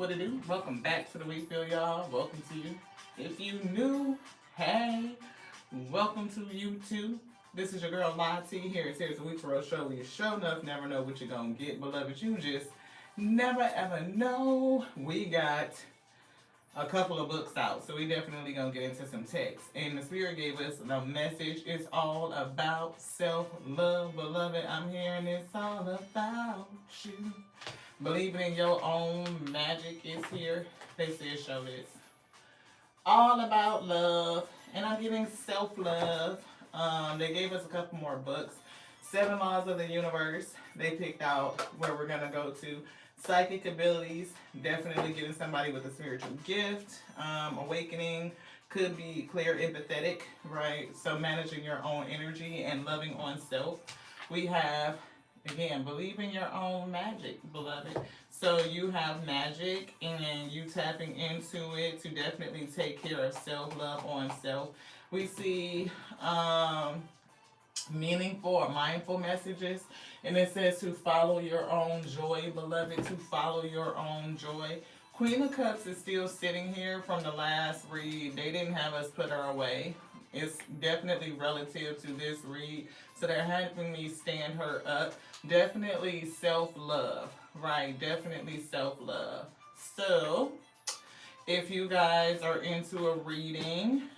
what it do? Welcome back to the Refill, y'all. Welcome to you. If you new, hey, welcome to you too. This is your girl Lottie here. It's a week for a show. You show enough, never know what you're gonna get, beloved. You just never ever know. We got a couple of books out, so we definitely gonna get into some text. And the Spirit gave us the message. It's all about self-love, beloved. I'm hearing it's all about you. Believing in your own magic is here. They said show this. All about love, and I'm getting self-love. They gave us a couple more books. Seven Laws of the Universe. They picked out where we're gonna go to. Psychic abilities, definitely getting somebody with a spiritual gift. Awakening could be clear, empathetic, right? So managing your own energy and loving on self. We have, again, believe in your own magic, beloved. So you have magic and you tapping into it to definitely take care of self-love on self. We see meaningful or mindful messages, and it says to follow your own joy, beloved, to follow your own joy. Queen of Cups is still sitting here from the last read. They didn't have us put her away. It's definitely relative to this read, so they're having me stand her up. Definitely self-love, right? Definitely self-love. So if you guys are into a reading,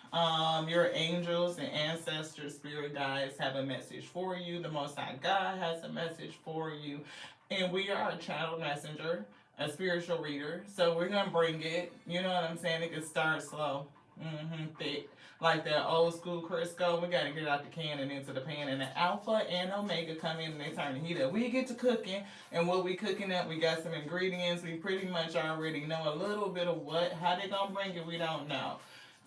your angels and ancestors, spirit guides have a message for you. The Most High God has a message for you. And we are a channel messenger, a spiritual reader. So we're going to bring it. You know what I'm saying? It can start slow. Thick. Like that old school Crisco. We got to get it out the can and into the pan. And the Alpha and Omega come in and they turn the heat up. We get to cooking. And what we cooking up, we got some ingredients. We pretty much already know a little bit of how they going to bring it, we don't know.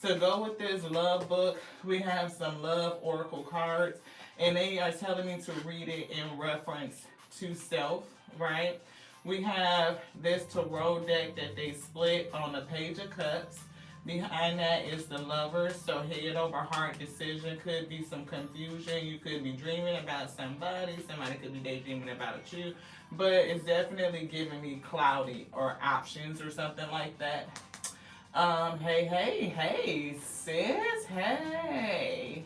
To go with this love book, we have some love oracle cards, and they are telling me to read it in reference to self, right? We have this tarot deck that they split on the Page of Cups. Behind that is the Lovers, so head over heart decision. Could be some confusion. You could be dreaming about somebody could be daydreaming about you, but it's definitely giving me cloudy or options or something like that. Hey, sis, hey.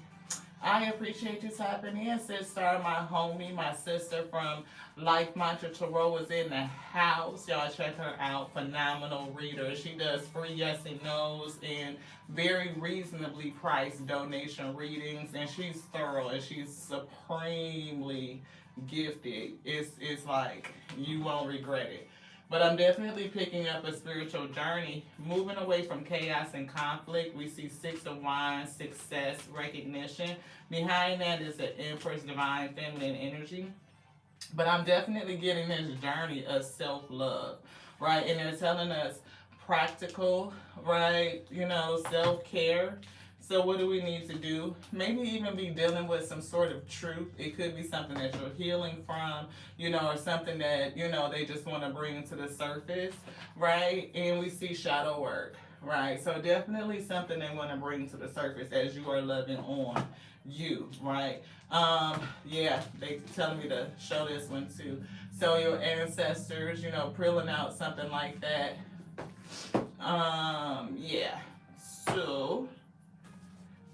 I appreciate you tapping in, sister. My homie, my sister from Life Mantra Tarot is in the house. Y'all check her out. Phenomenal reader. She does free yes and no's and very reasonably priced donation readings. And she's thorough and she's supremely gifted. It's like you won't regret it. But I'm definitely picking up a spiritual journey, moving away from chaos and conflict. We see Six of Wands, success, recognition. Behind that is the Empress, divine feminine energy. But I'm definitely getting this journey of self-love, right? And they're telling us practical, right? Self-care. So what do we need to do? Maybe even be dealing with some sort of truth. It could be something that you're healing from, or something that, they just want to bring to the surface, right? And we see shadow work, right? So definitely something they want to bring to the surface as you are loving on you, right? They telling me to show this one too. So your ancestors, pulling out something like that. So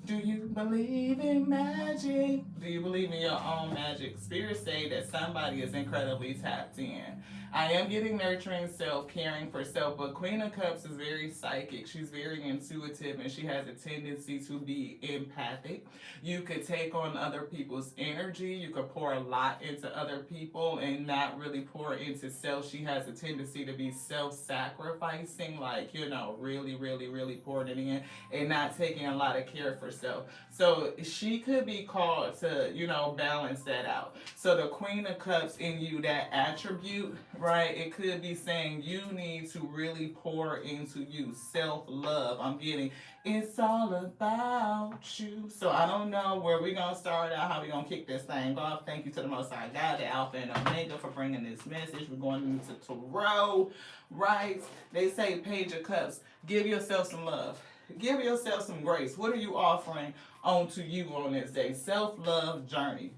do you believe in magic? Do you believe in your own magic? Spirits say that somebody is incredibly tapped in. I am getting nurturing self, caring for self, but Queen of Cups is very psychic. She's very intuitive and she has a tendency to be empathic. You could take on other people's energy. You could pour a lot into other people and not really pour into self. She has a tendency to be self-sacrificing, like, really, really, really pouring it in and not taking a lot of care for self. So she could be called to, balance that out. So the Queen of Cups in you, that attribute, right? It could be saying you need to really pour into you. Self-love. I'm getting, it's all about you. So I don't know where we're going to start out, how we're going to kick this thing off. Thank you to the Most High God, the Alpha and Omega, for bringing this message. We're going into Tarot, right? They say Page of Cups. Give yourself some love. Give yourself some grace. What are you offering onto you on this day? Self-love journey.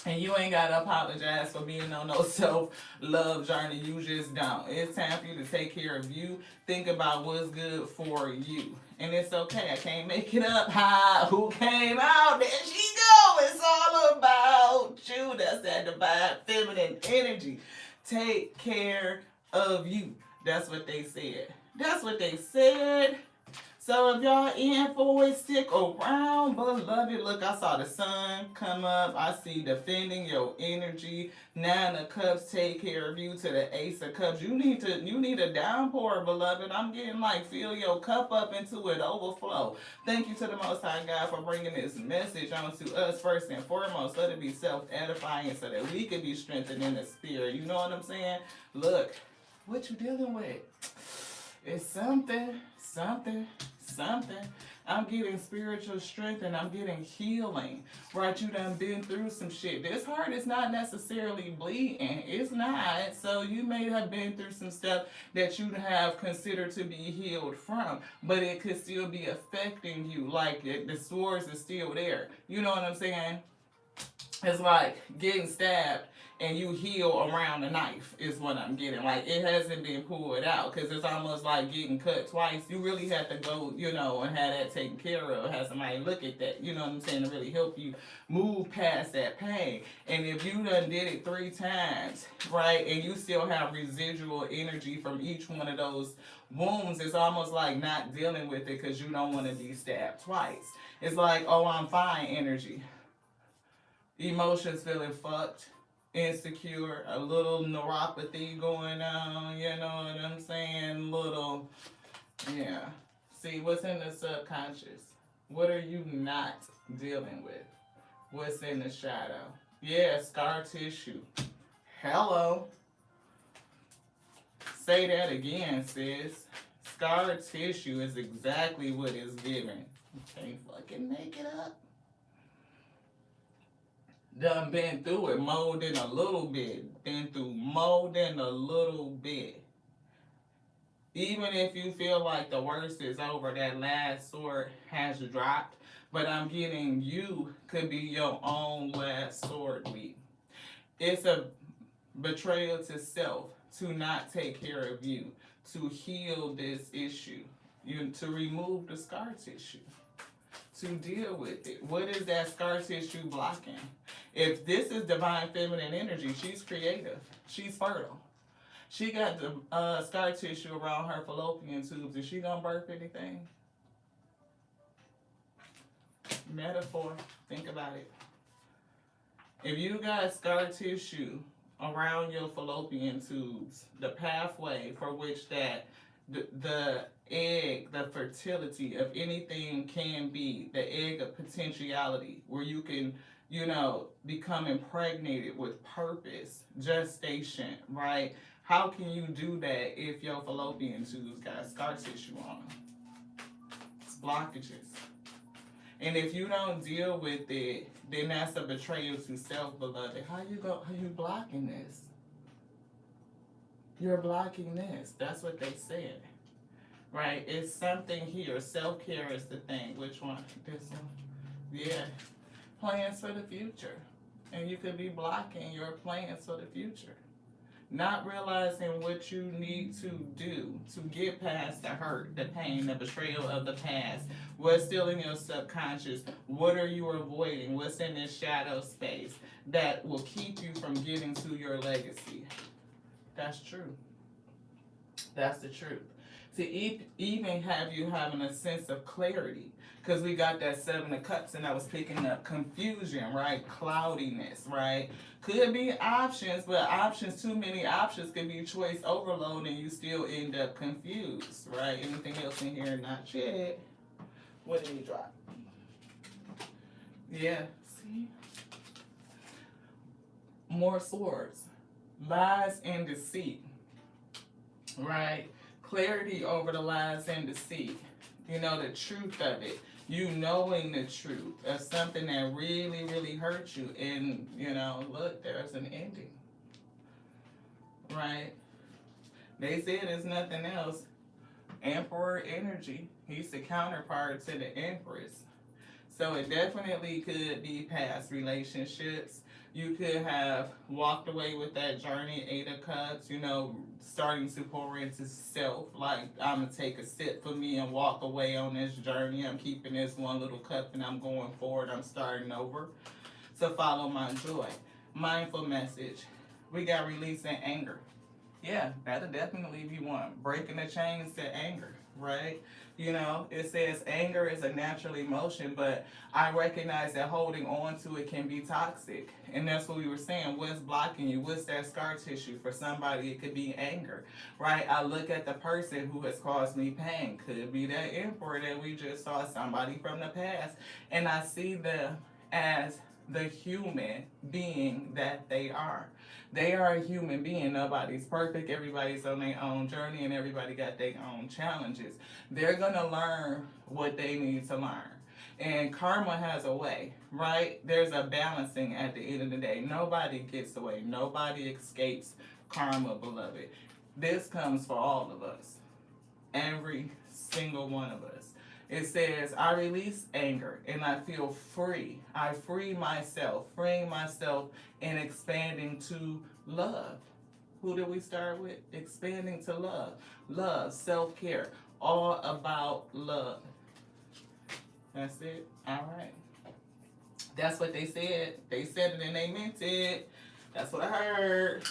And you ain't gotta apologize for being on no self-love journey. You just don't. It's time for you to take care of you. Think about what's good for you. And it's okay. I can't make it up. Hi, who came out? There she go. It's all about you. That's that divine feminine energy. Take care of you. That's what they said. That's what they said. So if y'all in for it, stick around, beloved. Look, I saw the sun come up. I see defending your energy. Nine of Cups, take care of you, to the Ace of Cups. You need a downpour, beloved. I'm getting like fill your cup up into it overflow. Thank you to the Most High God for bringing this message onto us first and foremost. Let it be self-edifying so that we can be strengthened in the spirit. You know what I'm saying? Look, what you dealing with? It's something. I'm getting spiritual strength and I'm getting healing. Right? You done been through some shit. This heart is not necessarily bleeding. It's not. So you may have been through some stuff that you have considered to be healed from. But it could still be affecting you. Like the sores is still there. You know what I'm saying? It's like getting stabbed and you heal around the knife is what I'm getting. Like, it hasn't been pulled out because it's almost like getting cut twice. You really have to go, and have that taken care of. Have somebody look at that, you know what I'm saying, to really help you move past that pain. And if you done did it 3 times, right, and you still have residual energy from each one of those wounds, it's almost like not dealing with it because you don't want to be stabbed twice. It's like, oh, I'm fine energy. Emotions feeling fucked, insecure, a little neuropathy going on, you know what I'm saying? Yeah. See, what's in the subconscious? What are you not dealing with? What's in the shadow? Yeah, scar tissue. Hello. Say that again, sis. Scar tissue is exactly what it's giving. You can't fucking make it up. Done been through it more than a little bit. Been through more than a little bit. Even if you feel like the worst is over, that last sword has dropped. But I'm getting you could be your own last sword week. It's a betrayal to self to not take care of you, to heal this issue, to remove the scar tissue, to deal with it. What is that scar tissue blocking? If this is divine feminine energy, she's creative. She's fertile. She got the scar tissue around her fallopian tubes. Is she gonna birth anything? Metaphor. Think about it. If you got scar tissue around your fallopian tubes, the pathway for which that the egg, the fertility of anything can be, the egg of potentiality, where you can, become impregnated with purpose, gestation, right? How can you do that if your fallopian tubes got scar tissue on them? It's blockages. And if you don't deal with it, then that's a betrayal to self, beloved. How you blocking this? You're blocking this. That's what they said. Right? It's something here. Self-care is the thing. Which one? This one? Yeah. Plans for the future. And you could be blocking your plans for the future. Not realizing what you need to do to get past the hurt, the pain, the betrayal of the past. What's still in your subconscious? What are you avoiding? What's in this shadow space that will keep you from getting to your legacy? That's true. That's the truth. To even have you having a sense of clarity. Because we got that 7 of Cups and I was picking up confusion, right? Cloudiness, right? Could be options, but too many options could be choice overload and you still end up confused, right? Anything else in here? Not yet. What did we drop? Yeah, see? More swords. Lies and deceit, right? Clarity over the lies and deceit. The truth of it. You knowing the truth of something that really, really hurt you. And, look, there's an ending. Right? They said there's nothing else. Emperor energy. He's the counterpart to the Empress. So it definitely could be past relationships. You could have walked away with that journey, Eight of Cups, you know, starting to pour into self. Like, I'm going to take a sip for me and walk away on this journey. I'm keeping this one little cup and I'm going forward. I'm starting over to follow my joy. Mindful message. We got releasing anger. Yeah, that'll definitely be one. Breaking the chains to anger, right? You know, it says anger is a natural emotion, but I recognize that holding on to it can be toxic. And that's what we were saying. What's blocking you? What's that scar tissue? For somebody, it could be anger, right? I look at the person who has caused me pain. Could be that emperor that we just saw, somebody from the past. And I see them as the human being that they are. They are a human being. Nobody's perfect. Everybody's on their own journey and everybody got their own challenges. They're going to learn what they need to learn. And karma has a way, right? There's a balancing at the end of the day. Nobody gets away. Nobody escapes karma, beloved. This comes for all of us. Every single one of us. It says, I release anger and I feel free. I free myself, freeing myself and expanding to love. Who did we start with? Expanding to love. Love, self-care, all about love. That's it. All right. That's what they said. They said it and they meant it. That's what I heard.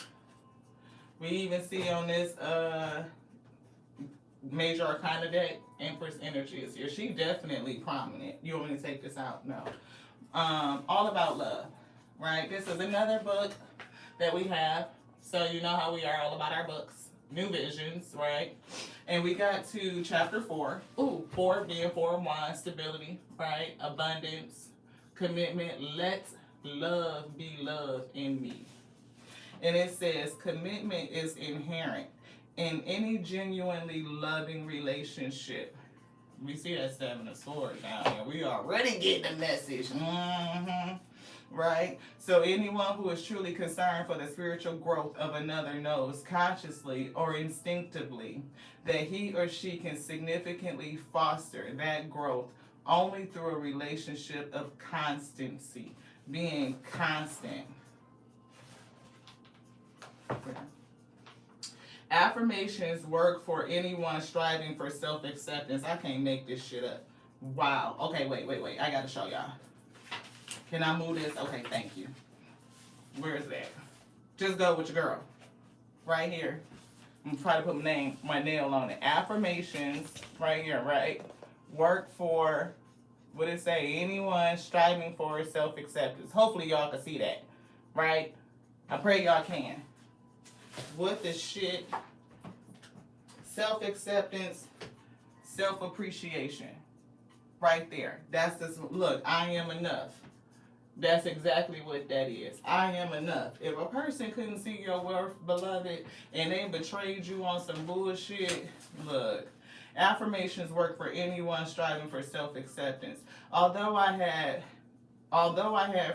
We even see on this Major Arcana deck, Empress energy is here. She definitely prominent. You want me to take this out? No. All about love, right? This is another book that we have. So you know how we are all about our books. New Visions, right? And we got to chapter 4. Ooh, 4 being 4 of Wands, stability, right? Abundance, commitment. Let love be love in me. And it says commitment is inherent in any genuinely loving relationship. We see that 7 of Swords down here. We already get the message. Right? So anyone who is truly concerned for the spiritual growth of another knows consciously or instinctively that he or she can significantly foster that growth only through a relationship of constancy, being constant. Affirmations work for anyone striving for self-acceptance. I can't make this shit up. Wow. Okay, wait. I gotta show y'all. Can I move this? Okay, thank you. Where is that? Just go with your girl. Right here. I'm gonna try to put my nail on it. Affirmations, right here, right? Work for, what did it say? Anyone striving for self-acceptance. Hopefully y'all can see that, right? I pray y'all can. What the shit? Self-acceptance, self-appreciation. Right there. That's this. Look, I am enough. That's exactly what that is. I am enough. If a person couldn't see your worth, beloved, and they betrayed you on some bullshit, look, affirmations work for anyone striving for self-acceptance. Although I had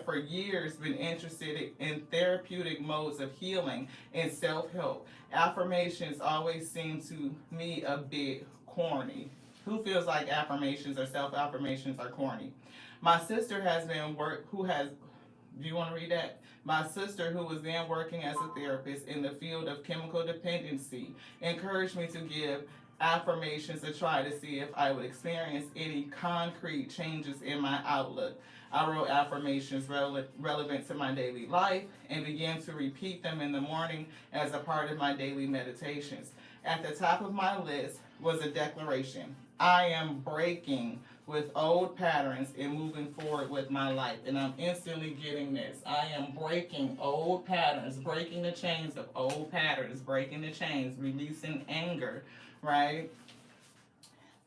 for years been interested in therapeutic modes of healing and self-help, affirmations always seem to me a bit corny. Who feels like affirmations or self-affirmations are corny? My sister has been do you want to read that? My sister, who was then working as a therapist in the field of chemical dependency, encouraged me to give affirmations to try to see if I would experience any concrete changes in my outlook. I wrote affirmations relevant to my daily life and began to repeat them in the morning as a part of my daily meditations. At the top of my list was a declaration. I am breaking with old patterns and moving forward with my life. And I'm instantly getting this. I am breaking old patterns, breaking the chains of old patterns, breaking the chains, releasing anger, right?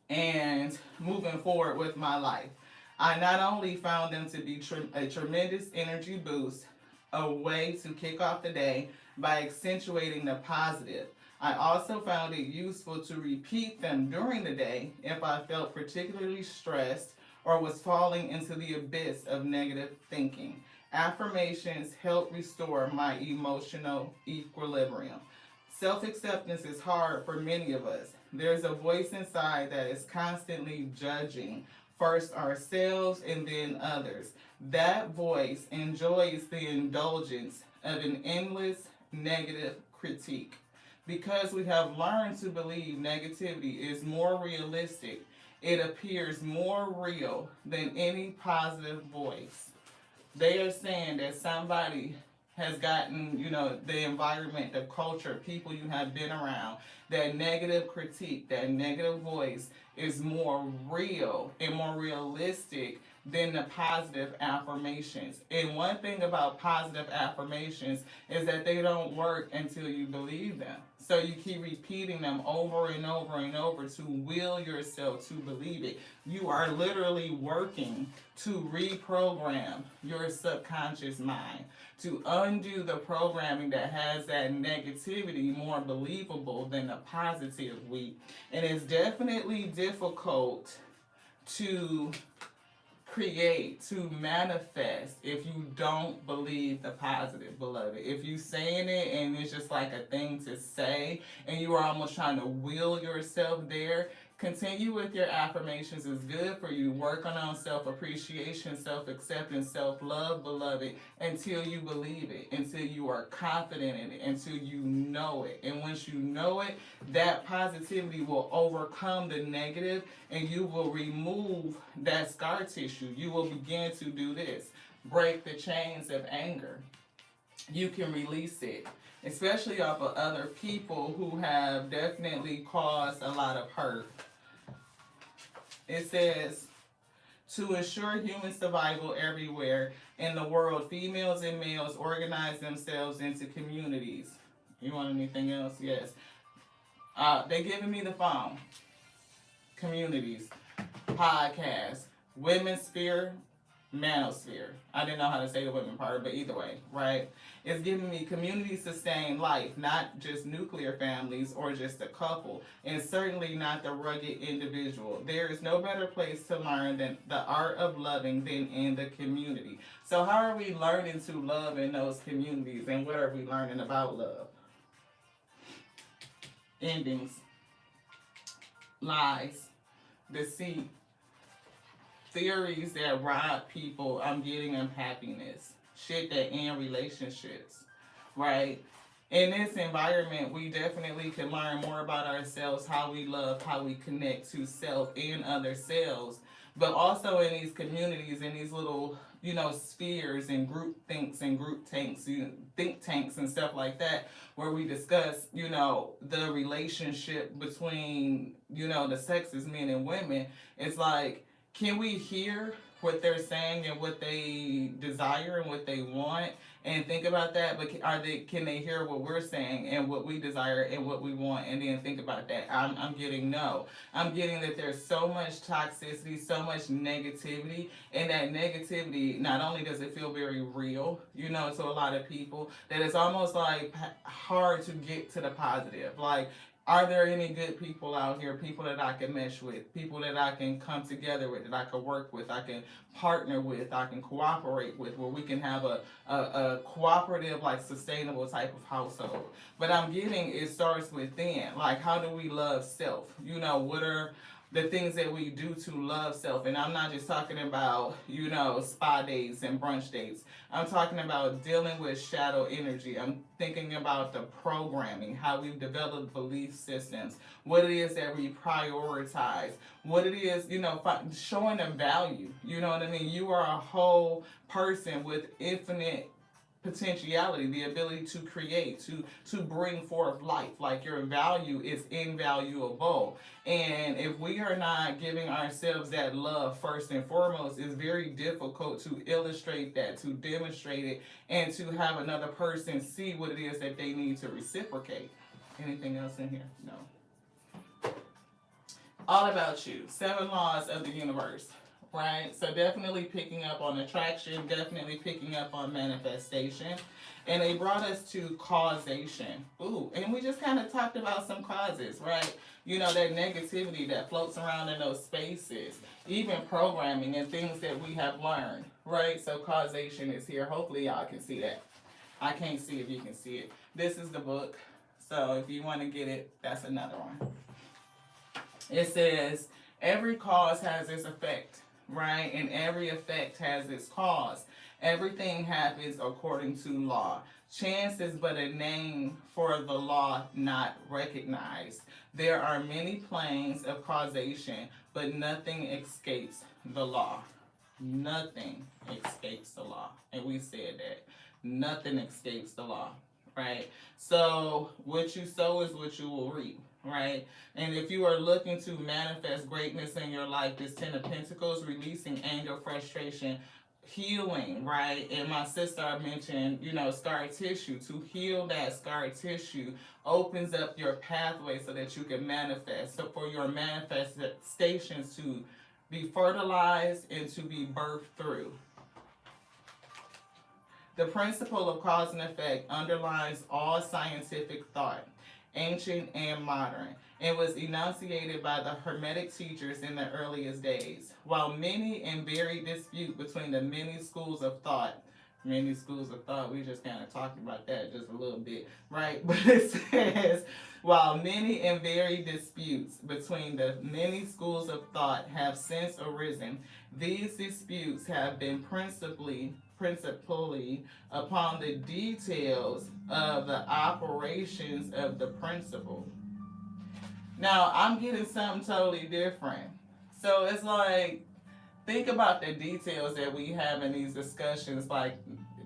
And moving forward with my life. I not only found them to be a tremendous energy boost, a way to kick off the day by accentuating the positive, I also found it useful to repeat them during the day if I felt particularly stressed or was falling into the abyss of negative thinking. Affirmations help restore my emotional equilibrium. Self-acceptance is hard for many of us. There's a voice inside that is constantly judging, first ourselves and then others. That voice enjoys the indulgence of an endless negative critique. Because we have learned to believe negativity is more realistic, it appears more real than any positive voice. They are saying that somebody has gotten, the environment, the culture, people you have been around, that negative critique, that negative voice is more real and more realistic than the positive affirmations. And one thing about positive affirmations is that they don't work until you believe them. So you keep repeating them over and over and over to will yourself to believe it. You are literally working to reprogram your subconscious mind, to undo the programming that has that negativity more believable than the positive we. And it's definitely difficult to create, to manifest, if you don't believe the positive, beloved. If you saying it and it's just like a thing to say and you are almost trying to will yourself there, continue with your affirmations. Is good for you. Working on self-appreciation, self-acceptance, self-love, beloved, until you believe it, until you are confident in it, until you know it. And once you know it, that positivity will overcome the negative and you will remove that scar tissue. You will begin to do this. Break the chains of anger. You can release it, especially off of other people who have definitely caused a lot of hurt. It says, to ensure human survival everywhere in the world, females and males organize themselves into communities. You want anything else? Yes. They giving me the phone. Communities, podcasts, women's sphere, manosphere. I didn't know how to say the women part, but either way, right? It's giving me community sustained life, not just nuclear families or just a couple, and certainly not the rugged individual. There is no better place to learn than the art of loving than in the community. So how are we learning to love in those communities, and what are we learning about love? Endings, lies, deceit, theories that rob people, I'm getting of happiness, shit that end relationships, right? In this environment, we definitely can learn more about ourselves, how we love, how we connect to self and other selves, but also in these communities, in these little, spheres and group thinks and group tanks, think tanks and stuff like that, where we discuss, the relationship between, the sexes, men and women. It's like, can we hear what they're saying and what they desire and what they want and think about that? But can they hear what we're saying and what we desire and what we want, and then think about that? I'm getting no. I'm getting that there's so much toxicity, so much negativity, and that negativity, not only does it feel very real, to a lot of people, that it's almost like hard to get to the positive. Like, are there any good people out here, people that I can mesh with, people that I can come together with, that I can work with, I can partner with, I can cooperate with, where we can have a cooperative, like, sustainable type of household? But I'm getting it starts within. Like, how do we love self? What are the things that we do to love self? And I'm not just talking about, spa dates and brunch dates. I'm talking about dealing with shadow energy. I'm thinking about the programming, how we've developed belief systems, what it is that we prioritize, what it is, showing them value. You know what I mean? You are a whole person with infinite potentiality, the ability to create, to bring forth life. Like, your value is invaluable. And if we are not giving ourselves that love first and foremost, it's very difficult to illustrate that, to demonstrate it, and to have another person see what it is that they need to reciprocate. Anything else in here? No. All about you. 7 laws of the universe. Right? So definitely picking up on attraction, definitely picking up on manifestation. And they brought us to causation. Ooh, and we just kind of talked about some causes, right? That negativity that floats around in those spaces, even programming and things that we have learned, right? So causation is here. Hopefully y'all can see that. I can't see if you can see it. This is the book. So if you want to get it, that's another one. It says, every cause has its effect. right? And every effect has its cause. Everything happens according to law. Chance is but a name for the law not recognized. There are many planes of causation, but nothing escapes the law. Nothing escapes the law. And we said that. Nothing escapes the law, right? So what you sow is what you will reap, right? And if you are looking to manifest greatness in your life, this Ten of Pentacles, releasing anger, frustration, healing, right? And my sister, I mentioned, scar tissue. To heal that scar tissue opens up your pathway so that you can manifest. So for your manifestations to be fertilized and to be birthed through. The principle of cause and effect underlies all scientific thought, ancient and modern, and was enunciated by the Hermetic teachers in the earliest days. While many and varied dispute between the many schools of thought, we just kind of talked about that just a little bit, right? But it says, while many and varied disputes between the many schools of thought have since arisen, these disputes have been principally upon the details of the operations of the principle. Now, I'm getting something totally different. So it's like, think about the details that we have in these discussions, like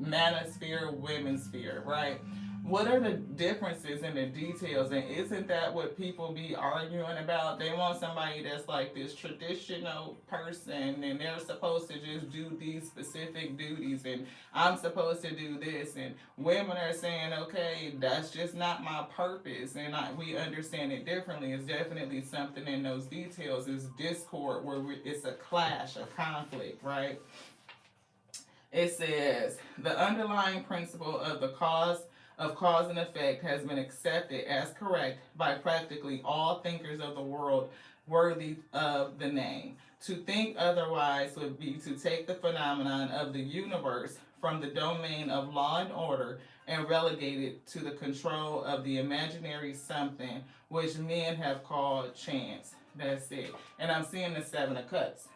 manosphere, women's sphere, right? What are the differences in the details? And isn't that what people be arguing about? They want somebody that's like this traditional person, and they're supposed to just do these specific duties, and I'm supposed to do this. And women are saying, okay, that's just not my purpose, and we understand it differently. It's definitely something in those details. It's discord where it's a clash, a conflict, right? It says, the underlying principle of the cause and effect has been accepted as correct by practically all thinkers of the world worthy of the name. To think otherwise would be to take the phenomenon of the universe from the domain of law and order and relegate it to the control of the imaginary something which men have called chance. That's it. And I'm seeing the Seven of Cups.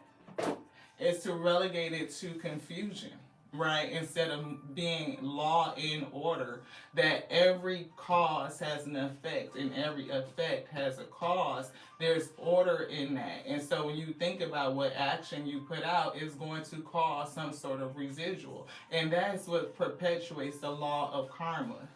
It's to relegate it to confusion, right? Instead of being law and order, that every cause has an effect and every effect has a cause. There's order in that. And so when you think about what action you put out is going to cause some sort of residual. And that's what perpetuates the law of karma.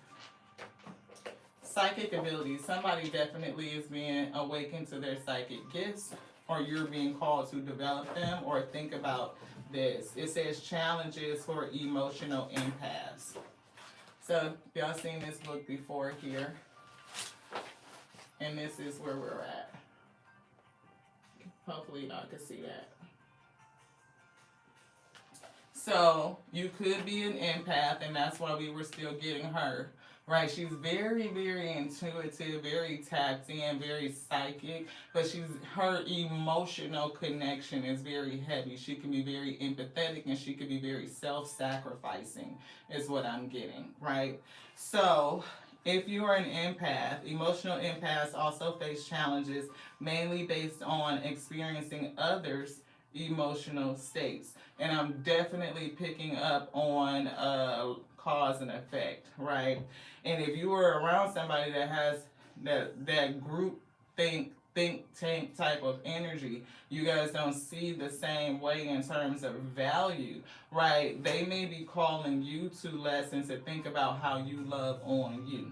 Psychic abilities. Somebody definitely is being awakened to their psychic gifts, or you're being called to develop them, or think about this. It says challenges for emotional empaths. So y'all seen this book before here, and this is where we're at. Hopefully y'all can see that. So you could be an empath, and that's why we were still getting her. Right, she's very, very intuitive, very tapped in, very psychic, but her emotional connection is very heavy. She can be very empathetic, and she can be very self-sacrificing, is what I'm getting, right? So if you are an empath, emotional empaths also face challenges mainly based on experiencing others' emotional states. And I'm definitely picking up on cause and effect, right? And if you are around somebody that has that group think tank type of energy, you guys don't see the same way in terms of value, right? They may be calling you to lessons to think about how you love on you.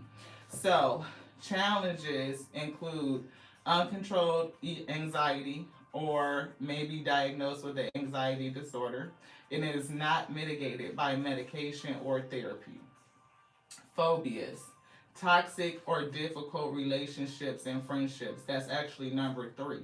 So challenges include uncontrolled anxiety, or maybe diagnosed with an anxiety disorder, and it is not mitigated by medication or therapy. Phobias, toxic or difficult relationships and friendships. That's actually number 3.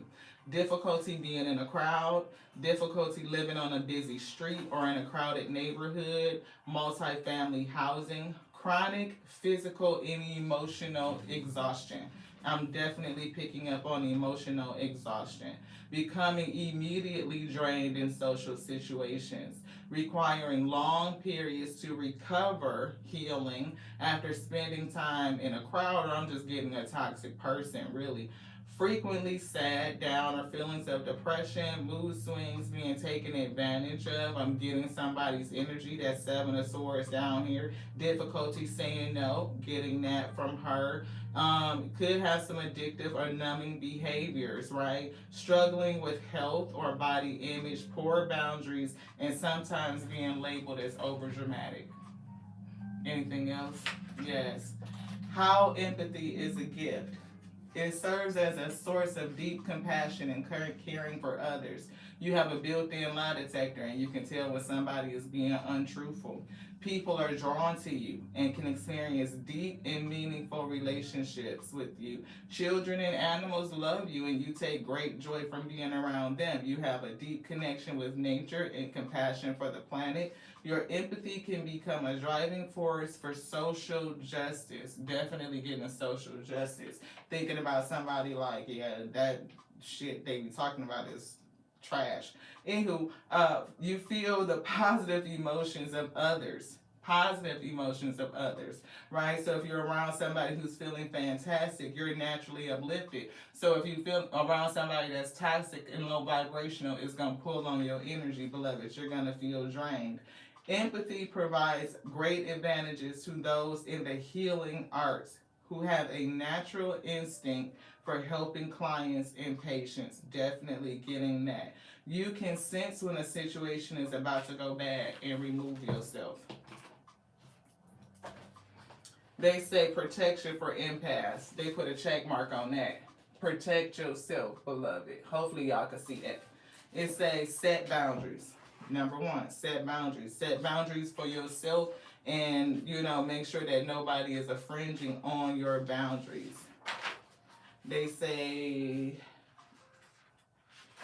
Difficulty being in a crowd, difficulty living on a busy street or in a crowded neighborhood, multifamily housing, chronic physical and emotional exhaustion. I'm definitely picking up on emotional exhaustion. Becoming immediately drained in social situations, requiring long periods to recover healing after spending time in a crowd, or I'm just getting a toxic person, really. frequently sad, down, or feelings of depression, mood swings, being taken advantage of. I'm getting somebody's energy. That Seven of Swords down here. Difficulty saying no, getting that from her. Could have some addictive or numbing behaviors, right? Struggling with health or body image, poor boundaries, and sometimes being labeled as overdramatic. Anything else? Yes. How empathy is a gift. It serves as a source of deep compassion and caring for others. You have a built-in lie detector and you can tell when somebody is being untruthful. People are drawn to you and can experience deep and meaningful relationships with you. Children and animals love you and you take great joy from being around them. You have a deep connection with nature and compassion for the planet. Your empathy can become a driving force for social justice. Definitely getting social justice. Thinking about somebody like, yeah, that shit they be talking about is trash. Anywho, you feel the positive emotions of others. Positive emotions of others, right? So if you're around somebody who's feeling fantastic, you're naturally uplifted. So if you feel around somebody that's toxic and low vibrational, it's gonna pull on your energy, beloved. You're gonna feel drained. Empathy provides great advantages to those in the healing arts who have a natural instinct for helping clients and patients. Definitely getting that. You can sense when a situation is about to go bad and remove yourself. They say protection for empaths. They put a check mark on that. Protect yourself, beloved. Hopefully y'all can see that. It says set boundaries. Number one, set boundaries. Set boundaries for yourself and, make sure that nobody is infringing on your boundaries. They say,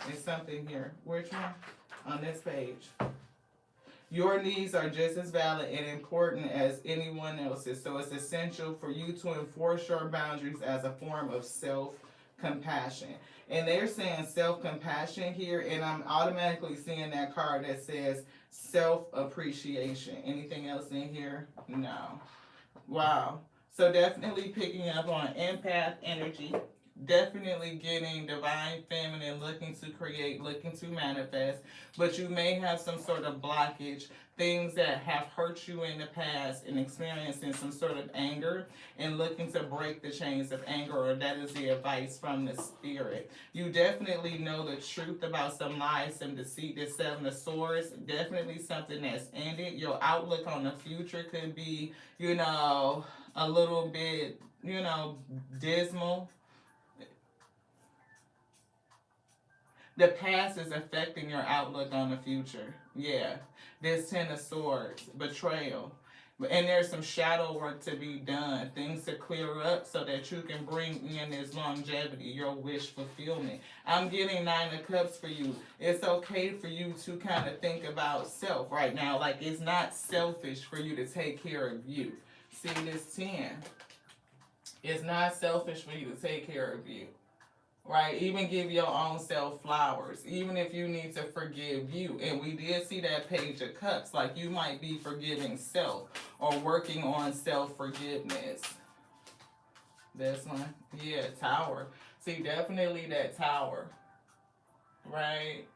there's something here. Which one? On this page. Your needs are just as valid and important as anyone else's. So it's essential for you to enforce your boundaries as a form of self-compassion. And they're saying self-compassion here, and I'm automatically seeing that card that says self-appreciation. Anything else in here? No. Wow. So definitely picking up on empath energy. Definitely getting divine feminine, looking to create, looking to manifest, but you may have some sort of blockage, things that have hurt you in the past, and experiencing some sort of anger and looking to break the chains of anger, or that is the advice from the spirit. You definitely know the truth about some lies, some deceit. This Seven of Swords, definitely something that's ended. Your outlook on the future could be, a little bit, dismal. The past is affecting your outlook on the future. Yeah. There's Ten of Swords, betrayal. And there's some shadow work to be done, things to clear up so that you can bring in this longevity, your wish fulfillment. I'm getting Nine of Cups for you. It's okay for you to kind of think about self right now. Like, it's not selfish for you to take care of you. See this 10. It's not selfish for you to take care of you. Right? Even give your own self flowers. Even if you need to forgive you. And we did see that Page of Cups. Like, you might be forgiving self or working on self-forgiveness. This one? Yeah, Tower. See, definitely that Tower. Right?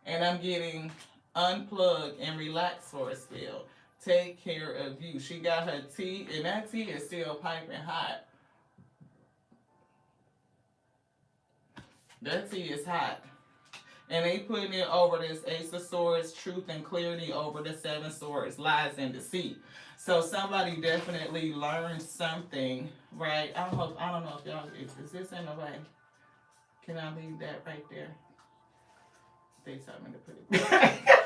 And I'm getting unplug and relax for a spell. Take care of you. She got her tea, and that tea is still piping hot. That tea is hot. And they putting it over this Ace of Swords, truth and clarity over the Seven Swords, lies and deceit. So somebody definitely learned something, right? I don't know if y'all, is this in the way? Can I leave that right there? They told me to put it back.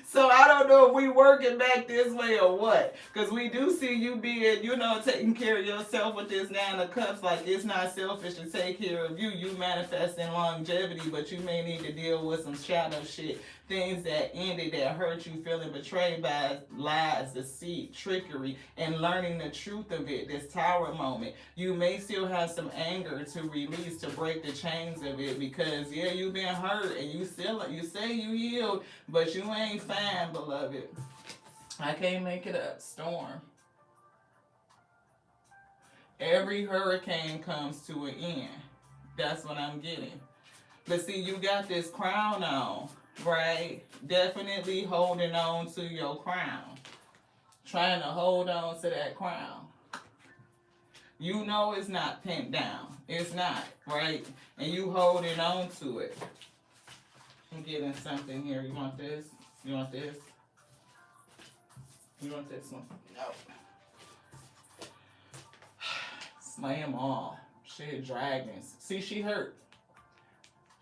So I don't know if we working back this way or what. Because we do see you being, taking care of yourself with this Nine of Cups. Like, it's not selfish to take care of you. You manifesting longevity, but you may need to deal with some shadow shit. Things that ended, that hurt you, feeling betrayed by lies, deceit, trickery, and learning the truth of it. This Tower moment. You may still have some anger to release, to break the chains of it, because yeah, you've been hurt and you say you healed, but you ain't fine, beloved. I can't make it up. Storm. Every hurricane comes to an end. That's what I'm getting. But see, you got this crown on, right? Definitely holding on to your crown. Trying to hold on to that crown. You know it's not pinned down. It's not, right? And you holding on to it. I'm getting something here. You want this? You want this? You want this one? No. Slay them all. Shit, dragons. See, she hurt.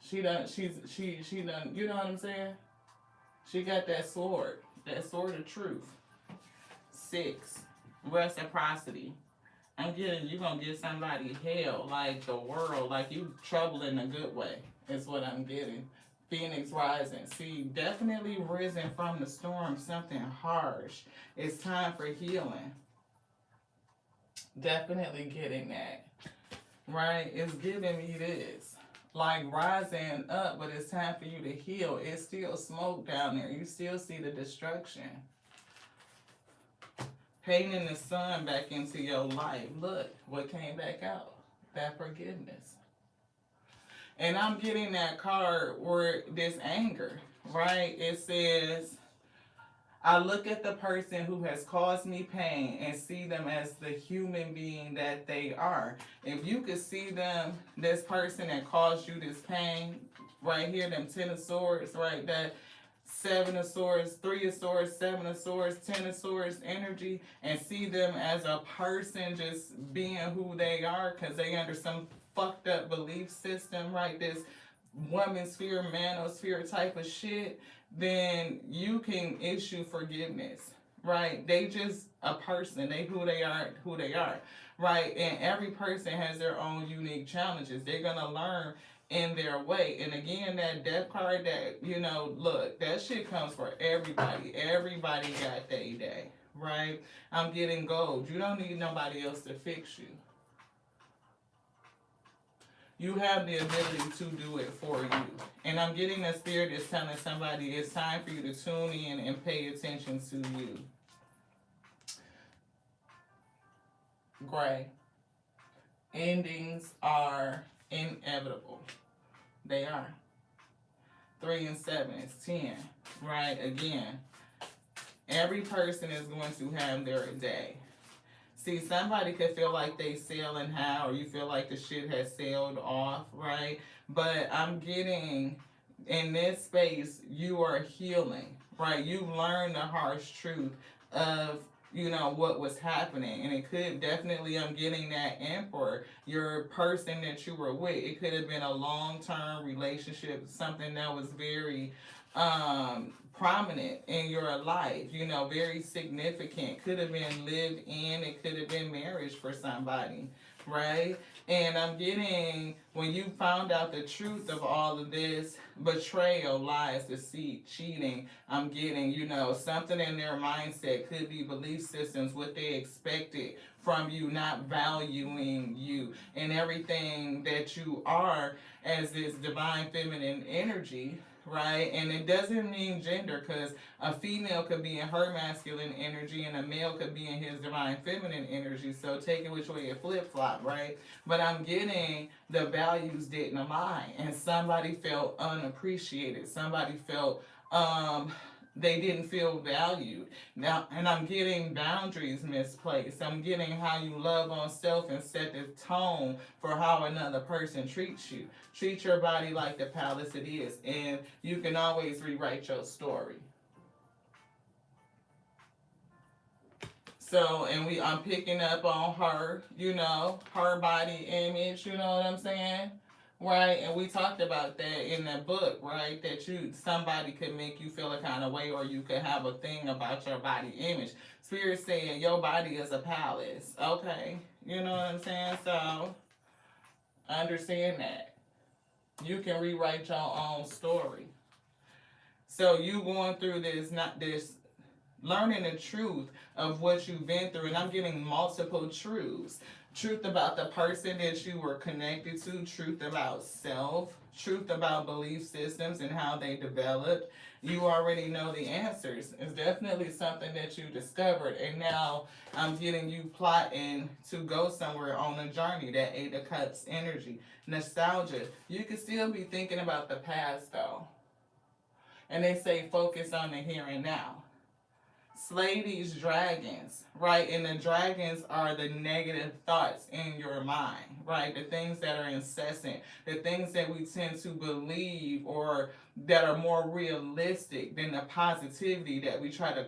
She done, she done, you know what I'm saying? She got that sword of truth. 6, reciprocity. I'm getting, you gonna give somebody hell, like the world, like you trouble in a good way, is what I'm getting. Phoenix rising. See, definitely risen from the storm, something harsh. It's time for healing. Definitely getting that. Right? It's giving me this. Like rising up, but it's time for you to heal. It's still smoke down there. You still see the destruction. Painting the sun back into your life. Look what came back out. That forgiveness. And I'm getting that card where this anger, right? It says, I look at the person who has caused me pain and see them as the human being that they are. If you could see them, this person that caused you this pain, right here, them 10 of swords, right? That 7 of swords, 3 of swords, 7 of swords, 10 of swords energy, and see them as a person just being who they are because they under some fucked up belief system, right? This woman-sphere, manosphere type of shit, then you can issue forgiveness, right? They just a person. They who they are, right? And every person has their own unique challenges. They're gonna learn in their way. And again, that death card, that, you know, look, that shit comes for everybody. Everybody got their day, right? I'm getting gold. You don't need nobody else to fix you. You have the ability to do it for you. And I'm getting a spirit that's telling somebody it's time for you to tune in and pay attention to you. Gray. Endings are inevitable. They are. 3 and 7 is 10. Right? Again, every person is going to have their day. See, somebody could feel like they sailing high, or you feel like the shit has sailed off, right? But I'm getting, in this space, you are healing, right? You learned the harsh truth of, you know, what was happening. And it could definitely, I'm getting that emperor, your person that you were with. It could have been a long-term relationship, something that was very prominent in your life, you know, very significant. Could have been lived in, it could have been marriage for somebody, right? And I'm getting, when you found out the truth of all of this, betrayal, lies, deceit, cheating, I'm getting, you know, something in their mindset, could be belief systems, what they expected from you, not valuing you and everything that you are as this divine feminine energy, right? And it doesn't mean gender, because a female could be in her masculine energy and a male could be in his divine feminine energy. So take it which way it flip-flop, right? But I'm getting the values didn't align, and somebody felt unappreciated. Somebody felt they didn't feel valued. Now, and I'm getting boundaries misplaced. I'm getting how you love on self and set the tone for how another person treats you. Treat your body like the palace it is, and you can always rewrite your story. So, and I'm picking up on her, you know, her body image, you know what I'm saying? Right? And we talked about that in that book, right? That somebody could make you feel a kind of way, or you could have a thing about your body image. Spirit saying your body is a palace. Okay. You know what I'm saying? So understand that. You can rewrite your own story. So you going through this, not this learning the truth of what you've been through. And I'm getting multiple truths. Truth about the person that you were connected to, truth about self, truth about belief systems and how they developed. You already know the answers. It's definitely something that you discovered. And now I'm getting you plotting to go somewhere on a journey, that Eight of Cups energy. Nostalgia. You can still be thinking about the past though. And they say focus on the here and now. Slay these dragons, right? And the dragons are the negative thoughts in your mind, right? The things that are incessant, the things that we tend to believe or that are more realistic than the positivity that we try to,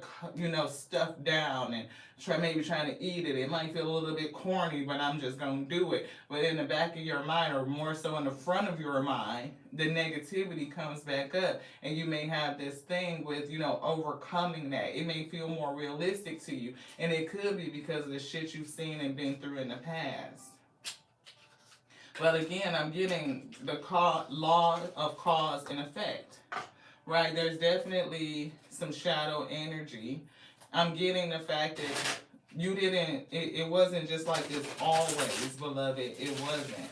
stuff down and trying to eat it. It might feel a little bit corny, but I'm just gonna do it. But in the back of your mind, or more so in the front of your mind, the negativity comes back up, and you may have this thing with, overcoming that. It may feel more realistic to you, and it could be because of the shit you've seen and been through in the past. But again, I'm getting the law of cause and effect, right? There's definitely some shadow energy. I'm getting the fact that you didn't, it wasn't just like this always, beloved. It wasn't.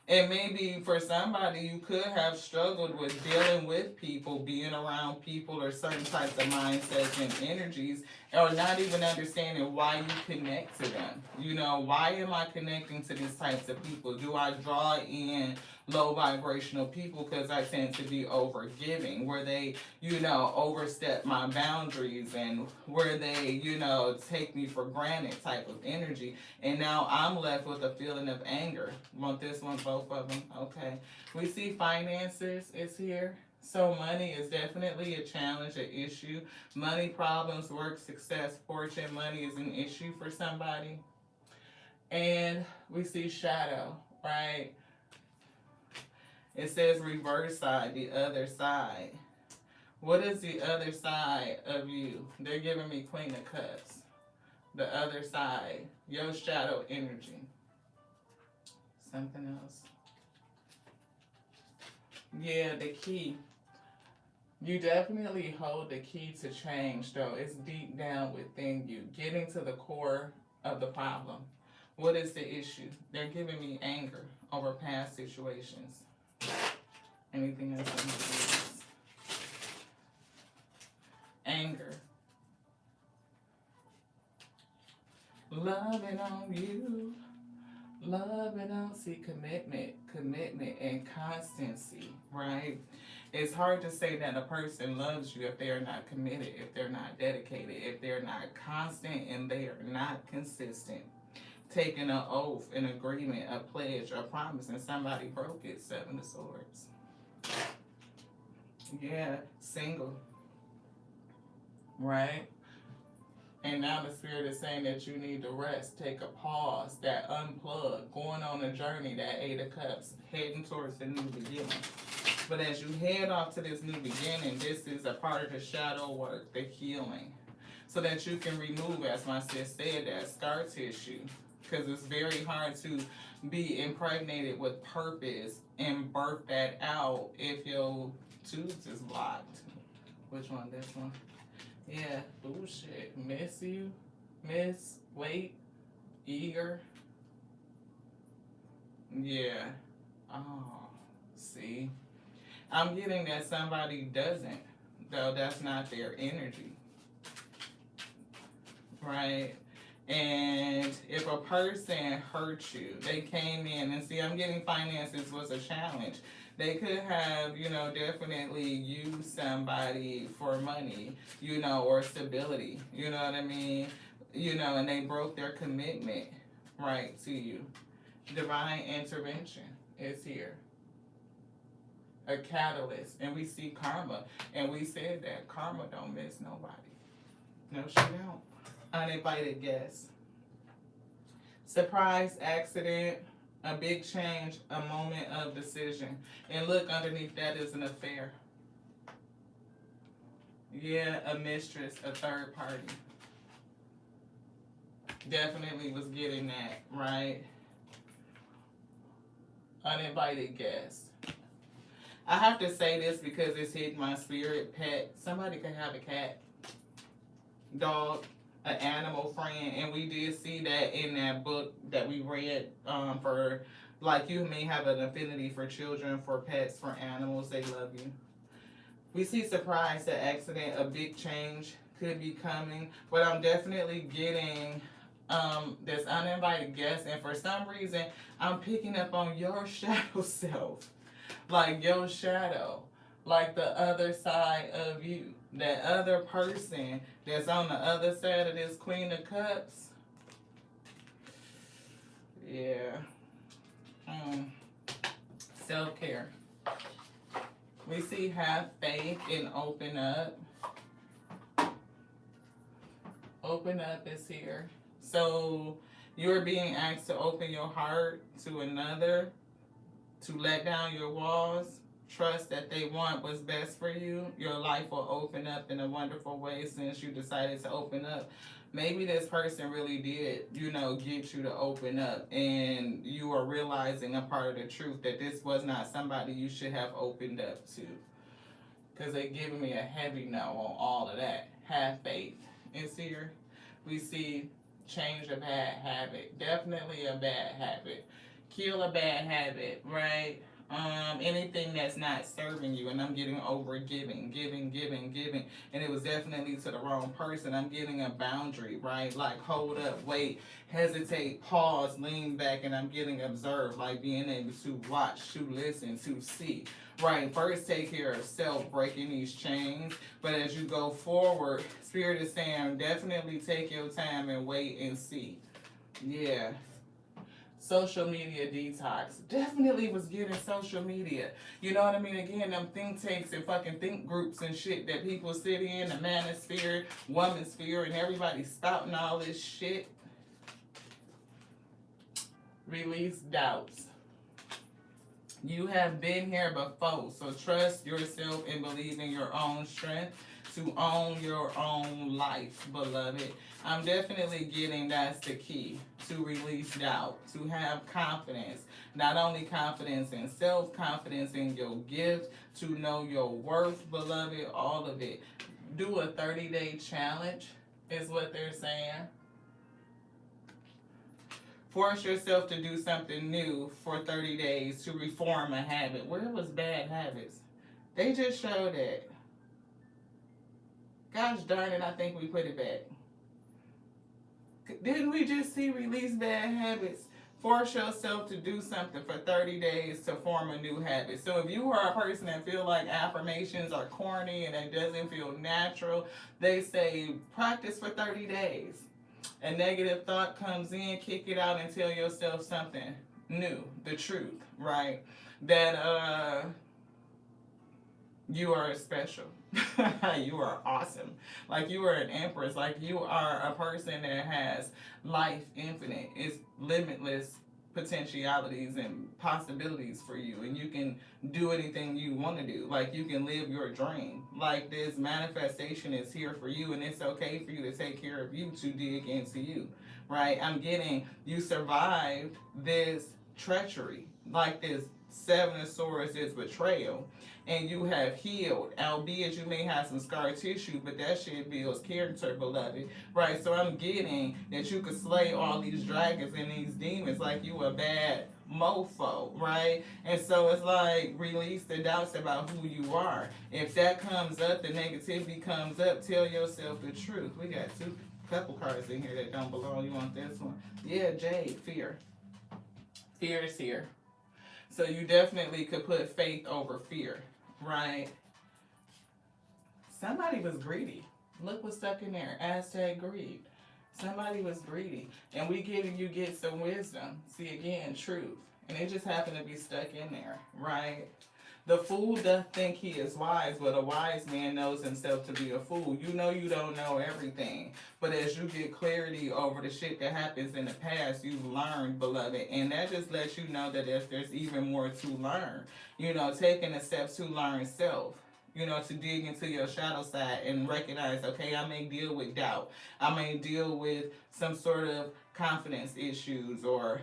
And maybe for somebody, you could have struggled with dealing with people, being around people, or certain types of mindsets and energies, or not even understanding why you connect to them. Why am I connecting to these types of people? Do I draw in low vibrational people because I tend to be overgiving, where they, overstep my boundaries, and where they, take me for granted type of energy. And now I'm left with a feeling of anger. Want this one, both of them? Okay. We see finances is here. So money is definitely a challenge, an issue. Money problems, work, success, fortune. Money is an issue for somebody. And we see shadow, right? It says reverse side, the other side. What is the other side of you? They're giving me Queen of Cups. The other side, your shadow energy. Something else. Yeah, the key. You definitely hold the key to change, though. It's deep down within you, getting to the core of the problem. What is the issue? They're giving me anger over past situations. Anything else in this? Anger. Loving on you. Loving on, see, commitment, and constancy, right? It's hard to say that a person loves you if they are not committed, if they're not dedicated, if they're not constant, and they are not consistent. Taking an oath, an agreement, a pledge, a promise, and somebody broke it. Seven of Swords. Yeah, single. Right? And now the Spirit is saying that you need to rest, take a pause, that unplug, going on a journey, that Eight of Cups, heading towards the new beginning. But as you head off to this new beginning, this is a part of the shadow work, the healing. So that you can remove, as my sis said, that scar tissue. Because it's very hard to be impregnated with purpose and birth that out if your tubes is blocked. Which one? This one? Yeah, bullshit. Miss you, wait, eager. Yeah. Oh, see. I'm getting that somebody doesn't, though that's not their energy. Right? And if a person hurt you, they came in, and see, I'm getting finances was a challenge. They could have, definitely used somebody for money, or stability, you know what I mean? And they broke their commitment, right, to you. Divine intervention is here. A catalyst. And we see karma. And we said that karma don't miss nobody. No, she don't. Uninvited guest. Surprise accident. A big change, a moment of decision. And look, underneath that is an affair. Yeah, a mistress, a third party. Definitely was getting that, right? Uninvited guest. I have to say this because it's hitting my spirit. Pet. Somebody can have a cat, dog, an animal friend, and we did see that in that book that we read. For like you may have an affinity for children, for pets, for animals. They love you. We see surprise, an accident, a big change could be coming, but I'm definitely getting this uninvited guest, and for some reason, I'm picking up on your shadow self, like your shadow, like the other side of you, that other person that's on the other side of this Queen of Cups. Yeah. Self care. We see have faith and open up. Open up is here. So you're being asked to open your heart to another, to let down your walls, trust that they want what's best for you. Your life will open up in a wonderful way since you decided to open up. Maybe this person really did, get you to open up, and you are realizing a part of the truth that this was not somebody you should have opened up to. Because they're giving me a heavy no on all of that. Have faith. It's here. We see change a bad habit. Definitely a bad habit. Kill a bad habit, right? Anything that's not serving you, and I'm getting over giving, and it was definitely to the wrong person. I'm getting a boundary, right? Like hold up, wait, hesitate, pause, lean back, and I'm getting observed, like being able to watch, to listen, to see. Right, first take care of self, breaking these chains. But as you go forward, Spirit is saying definitely take your time and wait and see. Yeah. Social media detox. Definitely was getting social media. You know what I mean? Again, them think tanks and fucking think groups and shit that people sit in, the manosphere, womansphere, and everybody spouting all this shit. Release doubts. You have been here before, so trust yourself and believe in your own strength to own your own life, beloved. I'm definitely getting that's the key, to release doubt, to have confidence. Not only confidence in self, confidence in your gift, to know your worth, beloved, all of it. Do a 30-day challenge is what they're saying. Force yourself to do something new for 30 days to reform a habit. Where was bad habits? They just showed that. Gosh darn it, I think we put it back. Didn't we just see release bad habits? Force yourself to do something for 30 days to form a new habit. So if you are a person that feel like affirmations are corny and it doesn't feel natural, they say practice for 30 days. A negative thought comes in, kick it out and tell yourself something new, the truth, right? That you are special. You are awesome. Like you are an empress. Like you are a person that has life infinite. It's limitless potentialities and possibilities for you, and you can do anything you want to do. Like you can live your dream. Like this manifestation is here for you, and it's okay for you to take care of you, to dig into you, right? I'm getting you survived this treachery, like this Seven of Swords, this betrayal, and you have healed, albeit you may have some scar tissue, but that shit builds character, beloved, right? So I'm getting that you could slay all these dragons and these demons like you a bad mofo, right? And so it's like release the doubts about who you are. If that comes up, the negativity comes up, tell yourself the truth. We got couple cards in here that don't belong. You want this one? Yeah, Jade, fear. Fear is here. So you definitely could put faith over fear, right? Somebody was greedy. Look what's stuck in there. Hashtag greed. Somebody was greedy. And we get some wisdom. See, again, truth. And it just happened to be stuck in there, right? The fool doth think he is wise, but a wise man knows himself to be a fool. You know you don't know everything. But as you get clarity over the shit that happens in the past, you've learned, beloved. And that just lets you know that if there's even more to learn. Taking the steps to learn self. To dig into your shadow side and recognize, okay, I may deal with doubt. I may deal with some sort of confidence issues or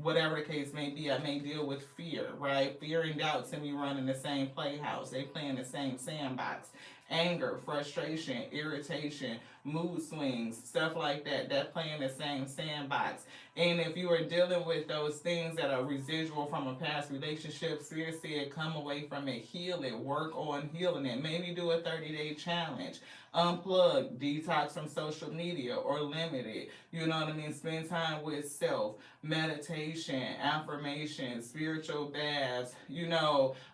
whatever the case may be. I may deal with fear, right? Fear and doubt send me run in the same playhouse. They play in the same sandbox. Anger, frustration, irritation, mood swings, stuff like that, that play in the same sandbox. And if you are dealing with those things that are residual from a past relationship, Spirit said, come away from it, heal it, work on healing it. Maybe do a 30-day challenge. Unplug, detox from social media or limit it. You know what I mean? Spend time with self, meditation, affirmation, spiritual baths,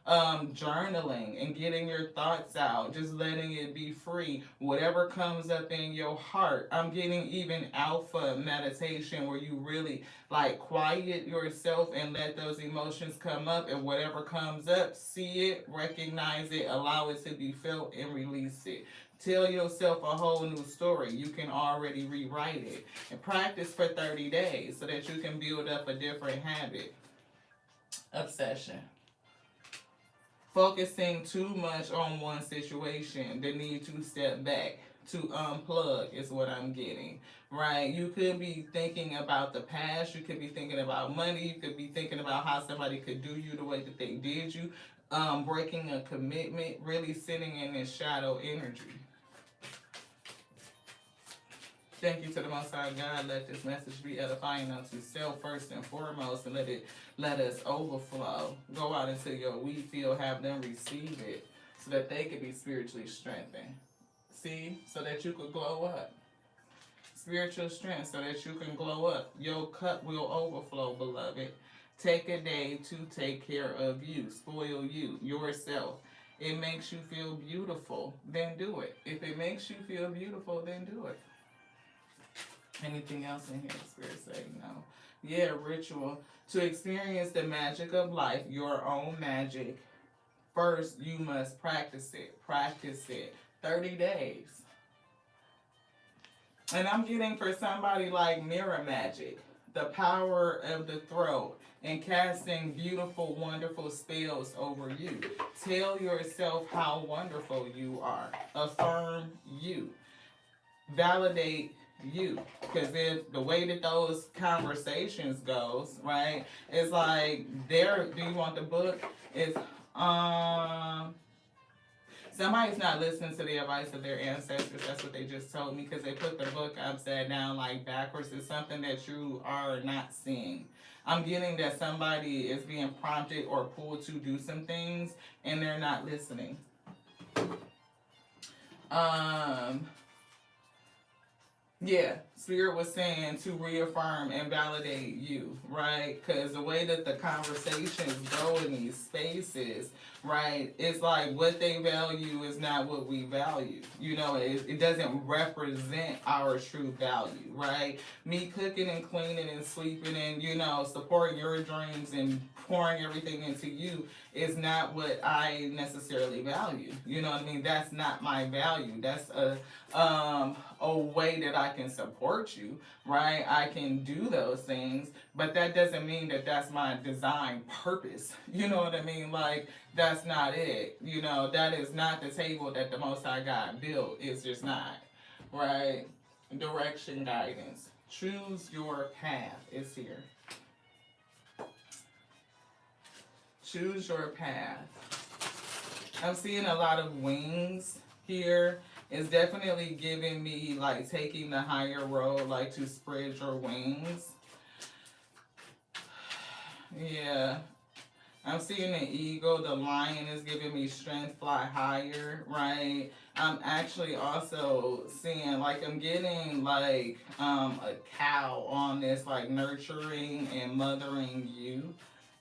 journaling and getting your thoughts out, just letting it be free. Whatever comes up in your heart. I'm getting even alpha meditation where you really like quiet yourself and let those emotions come up, and whatever comes up, see it, recognize it, allow it to be felt, and release it. Tell yourself a whole new story. You can already rewrite it. And practice for 30 days so that you can build up a different habit. Obsession. Focusing too much on one situation, the need to step back, to unplug is what I'm getting, right? You could be thinking about the past, you could be thinking about money, you could be thinking about how somebody could do you the way that they did you, breaking a commitment, really sitting in this shadow energy. Thank you to the Most High God. Let this message be edifying unto self first and foremost, and let us overflow. Go out into your wheat field, have them receive it, so that they can be spiritually strengthened. See, so that you could glow up. Spiritual strength, so that you can glow up. Your cup will overflow, beloved. Take a day to take care of you, spoil you, yourself. It makes you feel beautiful, then do it. If it makes you feel beautiful, then do it. Anything else in here? Spirit saying no. Yeah, ritual. To experience the magic of life, your own magic, first you must practice it. Practice it. 30 days. And I'm getting for somebody like mirror magic, the power of the throat, and casting beautiful, wonderful spells over you. Tell yourself how wonderful you are. Affirm you. Validate you, because if the way that those conversations goes, right, it's like there. Do you want the book? It's somebody's not listening to the advice of their ancestors. That's what they just told me, because they put the book upside down, like backwards. It's something that you are not seeing. I'm getting that somebody is being prompted or pulled to do some things and they're not listening. Yeah, Spirit was saying to reaffirm and validate you, right? Because the way that the conversations go in these spaces, right, it's like what they value is not what we value. It doesn't represent our true value, right? Me cooking and cleaning and sleeping and, supporting your dreams and pouring everything into you is not what I necessarily value. You know what I mean? That's not my value. That's a way that I can support you, right? I can do those things, but that doesn't mean that that's my design purpose. You know what I mean? Like, that's not it. That is not the table that the Most High God built. It's just not, right? Direction, guidance. Choose your path is here. Choose your path. I'm seeing a lot of wings here. It's definitely giving me like taking the higher road, like to spread your wings. Yeah. I'm seeing the eagle, the lion is giving me strength, fly higher, right? I'm actually also seeing, like, I'm getting, like, a cow on this, like, nurturing and mothering you,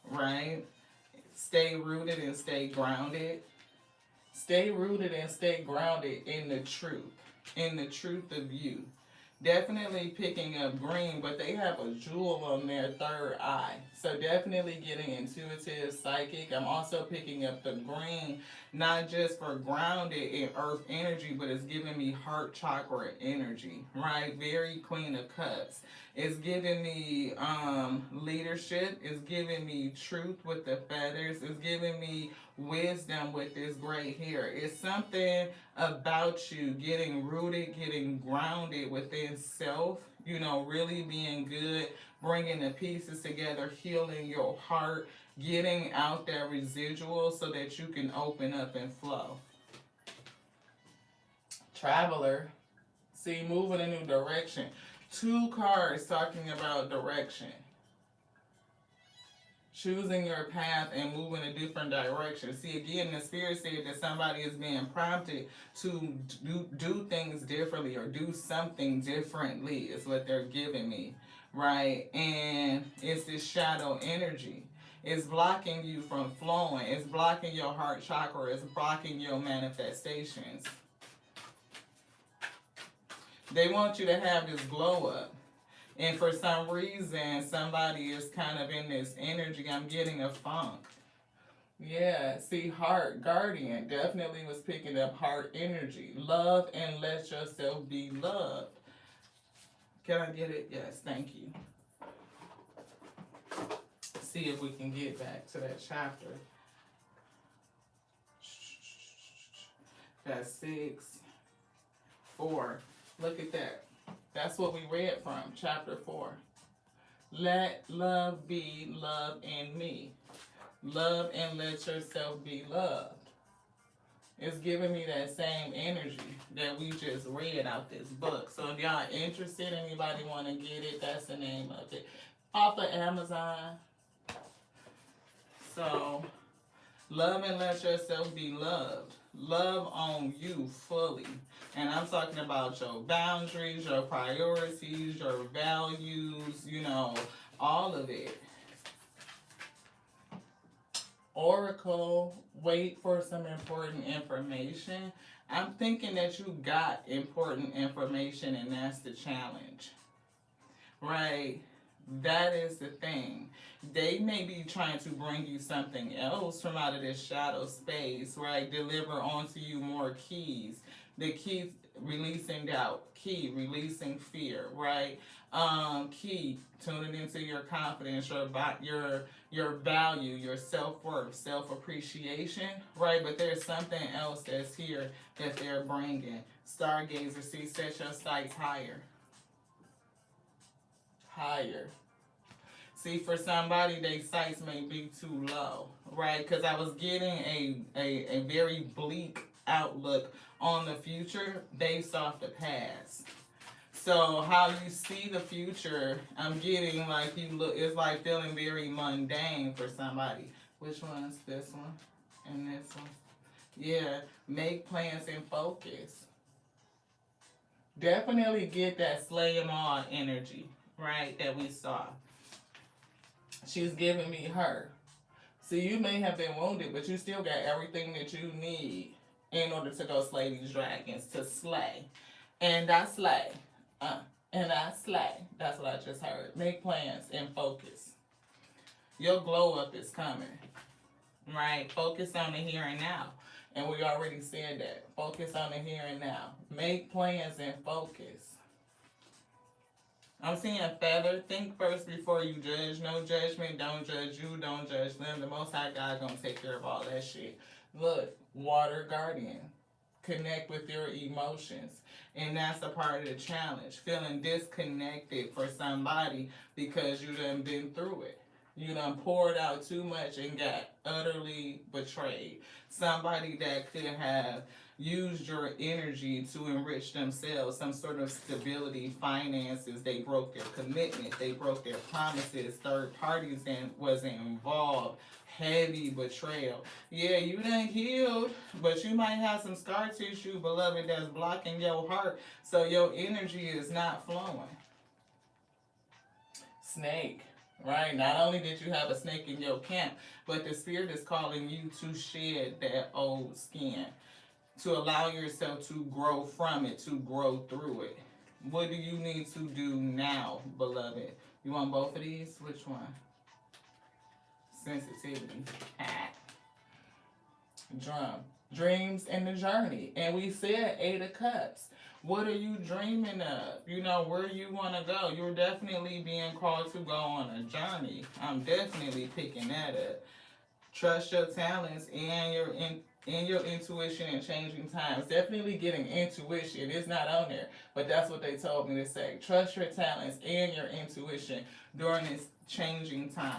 right? Stay rooted and stay grounded. Stay rooted and stay grounded in the truth of you. Definitely picking up green, but they have a jewel on their third eye. So definitely getting intuitive, psychic. I'm also picking up the green, not just for grounded in earth energy, but it's giving me heart chakra energy, right? Very Queen of Cups. It's giving me leadership. It's giving me truth with the feathers. It's giving me wisdom with this gray hair. It's something about you getting rooted, getting grounded within self, you know, really being good, bringing the pieces together, healing your heart, getting out that residual so that you can open up and flow. Traveler, see, move in a new direction. Two cards talking about direction. Choosing your path and moving a different direction. See, again, the spirit said that somebody is being prompted to do things differently or do something differently, is what they're giving me, right? And it's this shadow energy. It's blocking you from flowing. It's blocking your heart chakra. It's blocking your manifestations. They want you to have this glow up. And for some reason, somebody is kind of in this energy. I'm getting a funk. Yeah, see, heart guardian definitely was picking up heart energy. Love and let yourself be loved. Can I get it? Yes, thank you. See if we can get back to that chapter. That's 6, 4. Look at that. That's what we read from, chapter 4. Let love be love in me. Love and let yourself be loved. It's giving me that same energy that we just read out this book. So if y'all interested, anybody want to get it, that's the name of it. Off of Amazon. So, love and let yourself be loved. Love on you fully. And I'm talking about your boundaries, your priorities, your values, you know, all of it. Oracle, wait for some important information. I'm thinking that you got important information, and that's the challenge. Right? That is the thing. They may be trying to bring you something else from out of this shadow space, right? Deliver onto you more keys. The keys, releasing doubt. Key, releasing fear, right? Key, tuning into your confidence, your value, your self-worth, self-appreciation, right? But there's something else that's here that they're bringing. Stargazer, see, set your sights higher. Higher. See, for somebody, their sights may be too low, right? Because I was getting a very bleak outlook on the future based off the past. So how you see the future, I'm getting like you look, it's like feeling very mundane for somebody. Which one's this one? And this one? Yeah, make plans and focus. Definitely get that slay 'em all energy, right, that we saw. She's giving me her. See, you may have been wounded, but you still got everything that you need in order to go slay these dragons, to slay. And I slay. And I slay. That's what I just heard. Make plans and focus. Your glow up is coming. Right? Focus on the here and now. And we already said that. Focus on the here and now. Make plans and focus. I'm seeing feather. Think first before you judge. No judgment. Don't judge you. Don't judge them. The Most High God gonna take care of all that shit. Look, water guardian. Connect with your emotions. And that's a part of the challenge. Feeling disconnected for somebody because you done been through it. You done poured out too much and got utterly betrayed. Somebody that could have used your energy to enrich themselves, some sort of stability, finances. They broke their commitment. They broke their promises. Third parties was involved. Heavy betrayal. Yeah, you done healed, but you might have some scar tissue, beloved, that's blocking your heart, so your energy is not flowing. Snake, right? Not only did you have a snake in your camp, but the spirit is calling you to shed that old skin, to allow yourself to grow from it, to grow through it. What do you need to do now, beloved? You want both of these? Which one? Sensitivity. Drum. Dreams and the journey. And we said 8 of Cups. What are you dreaming of? You know, where you want to go. You're definitely being called to go on a journey. I'm definitely picking that up. Trust your talents and your intuition in changing times. Definitely getting intuition. It's not on there, but that's what they told me to say. Trust your talents and your intuition during this changing time.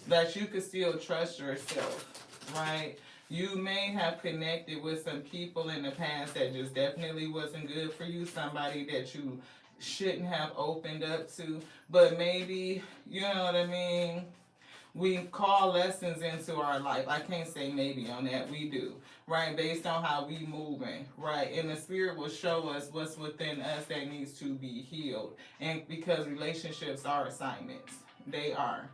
That you could still trust yourself, right? You may have connected with some people in the past that just definitely wasn't good for you, somebody that you shouldn't have opened up to, but maybe, you know what I mean? We call lessons into our life. I can't say maybe on that. We do, right? Based on how we moving, right? And the spirit will show us what's within us that needs to be healed. And because relationships are assignments, they are.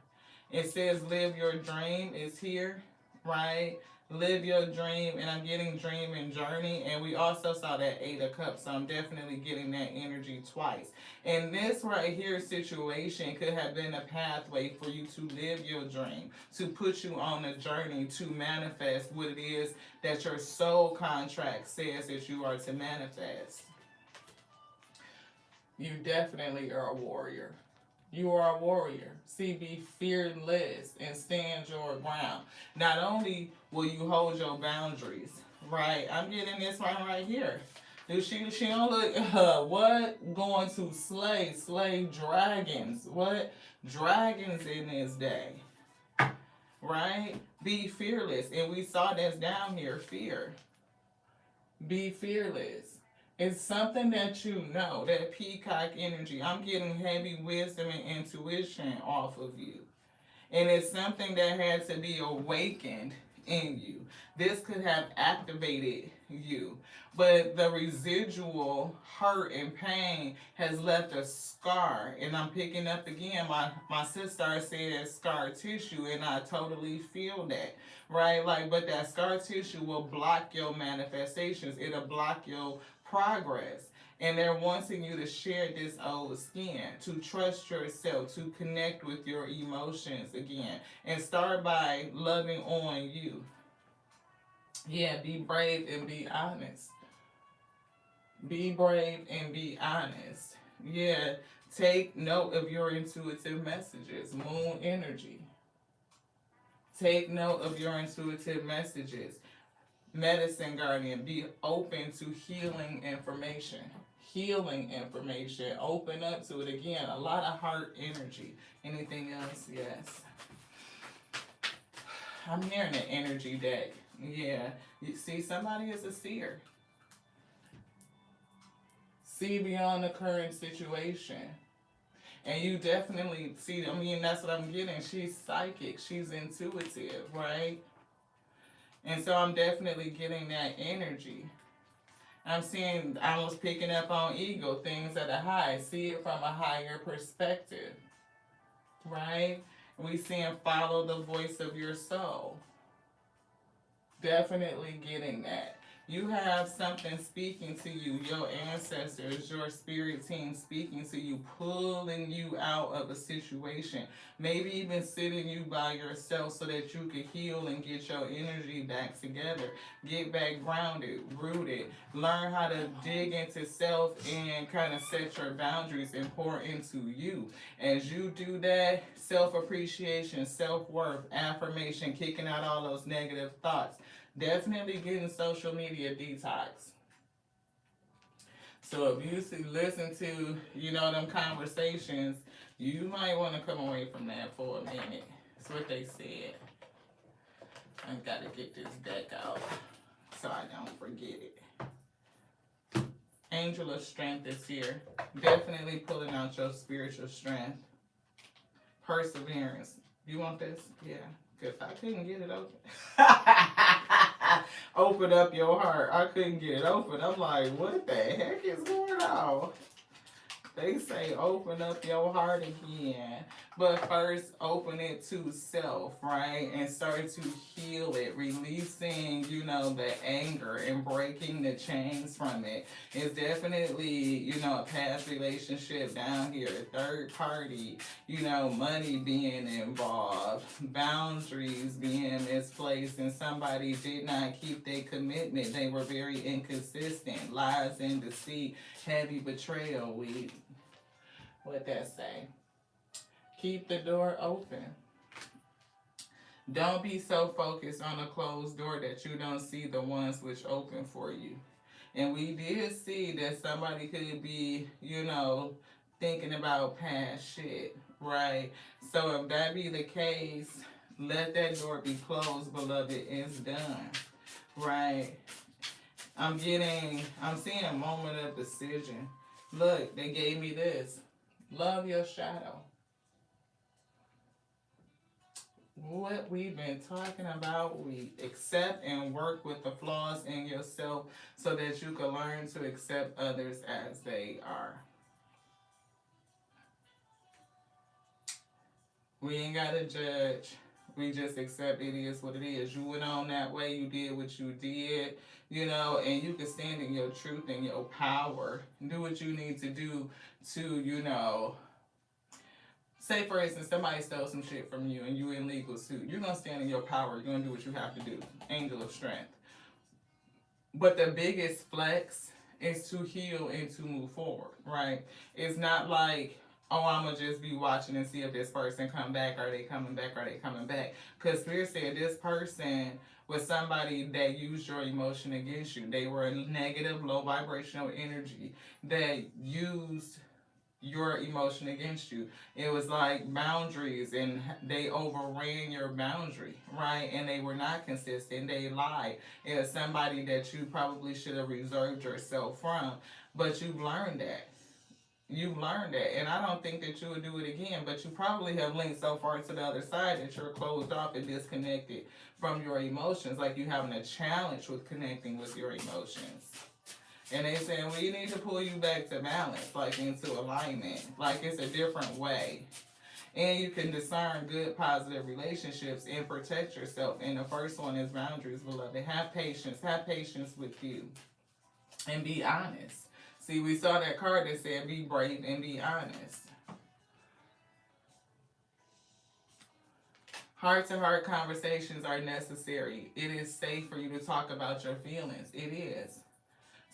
It says live your dream is here, right? Live your dream, and I'm getting dream and journey, and we also saw that 8 of Cups, so I'm definitely getting that energy twice. And this right here situation could have been a pathway for you to live your dream, to put you on a journey to manifest what it is that your soul contract says that you are to manifest. You definitely are a warrior. You are a warrior. See, be fearless and stand your ground. Not only will you hold your boundaries, right? I'm getting this one right here. Dude, she don't look, what? Going to slay dragons. What? Dragons in this day, right? Be fearless. And we saw that's down here, fear. Be fearless. It's something that you know, that peacock energy. I'm getting heavy wisdom and intuition off of you. And it's something that had to be awakened in you. This could have activated you. But the residual hurt and pain has left a scar. And I'm picking up again, my sister said scar tissue, and I totally feel that. Right? Like, but that scar tissue will block your manifestations. It'll block your progress. And they're wanting you to share this old skin, to trust yourself, to connect with your emotions again, and start by loving on you. Yeah, be brave and be honest. Be brave and be honest. Yeah, take note of your intuitive messages, moon energy. Take note of your intuitive messages. Medicine guardian, be open to healing information. Healing information. Open up to it again. A lot of heart energy. Anything else? Yes. I'm hearing the energy deck. Yeah. You see, somebody is a seer. See beyond the current situation. And you definitely see, I mean, that's what I'm getting. She's psychic. She's intuitive, right? And so I'm definitely getting that energy. I'm seeing, I was picking up on ego, things at a high. See it from a higher perspective, right? We seeing follow the voice of your soul. Definitely getting that. You have something speaking to you, your ancestors, your spirit team speaking to you, pulling you out of a situation. Maybe even sitting you by yourself so that you can heal and get your energy back together. Get back grounded, rooted. Learn how to dig into self and kind of set your boundaries and pour into you. As you do that, self-appreciation, self-worth, affirmation, kicking out all those negative thoughts. Definitely getting social media detox. So if you listen to, them conversations, you might want to come away from that for a minute. That's what they said. I got to get this deck out so I don't forget it. Angel of Strength is here. Definitely pulling out your spiritual strength. Perseverance. You want this? Yeah. Because I couldn't get it open. Open up your heart. I couldn't get it open. I'm like, what the heck is going on? They say open up your heart again. But first, open it to self, right? And start to heal it, releasing, the anger and breaking the chains from it. It's definitely, a past relationship down here, third party, money being involved, boundaries being misplaced, and somebody did not keep their commitment. They were very inconsistent, lies and deceit, heavy betrayal. What that say? Keep the door open. Don't be so focused on a closed door that you don't see the ones which open for you. And we did see that somebody could be, thinking about past shit, right? So if that be the case, let that door be closed, beloved. It's done, right? I'm seeing a moment of decision. Look, they gave me this. Love your shadow. What we've been talking about, we accept and work with the flaws in yourself so that you can learn to accept others as they are. We ain't gotta judge. We just accept it is what it is. You went on that way, you did what you did, and you can stand in your truth and your power. Do what you need to do to, say, for instance, somebody stole some shit from you and you in legal suit. You're going to stand in your power. You're going to do what you have to do. Angel of strength. But the biggest flex is to heal and to move forward, right? It's not like, oh, I'm going to just be watching and see if this person come back. Are they coming back? Are they coming back? Because Spirit said this person was somebody that used your emotion against you. They were a negative, low vibrational energy that used your emotion against you. It was like boundaries, and they overran your boundary, right? And they were not consistent. They lied. It was somebody that you probably should have reserved yourself from, but you've learned that. You've learned that, and I don't think that you would do it again, but you probably have linked so far to the other side that you're closed off and disconnected from your emotions, like you're having a challenge with connecting with your emotions. And they saying, well, you need to pull you back to balance, like into alignment. Like it's a different way. And you can discern good, positive relationships and protect yourself. And the first one is boundaries, beloved. Have patience. Have patience with you. And be honest. See, we saw that card that said, be brave and be honest. Heart-to-heart conversations are necessary. It is safe for you to talk about your feelings. It is.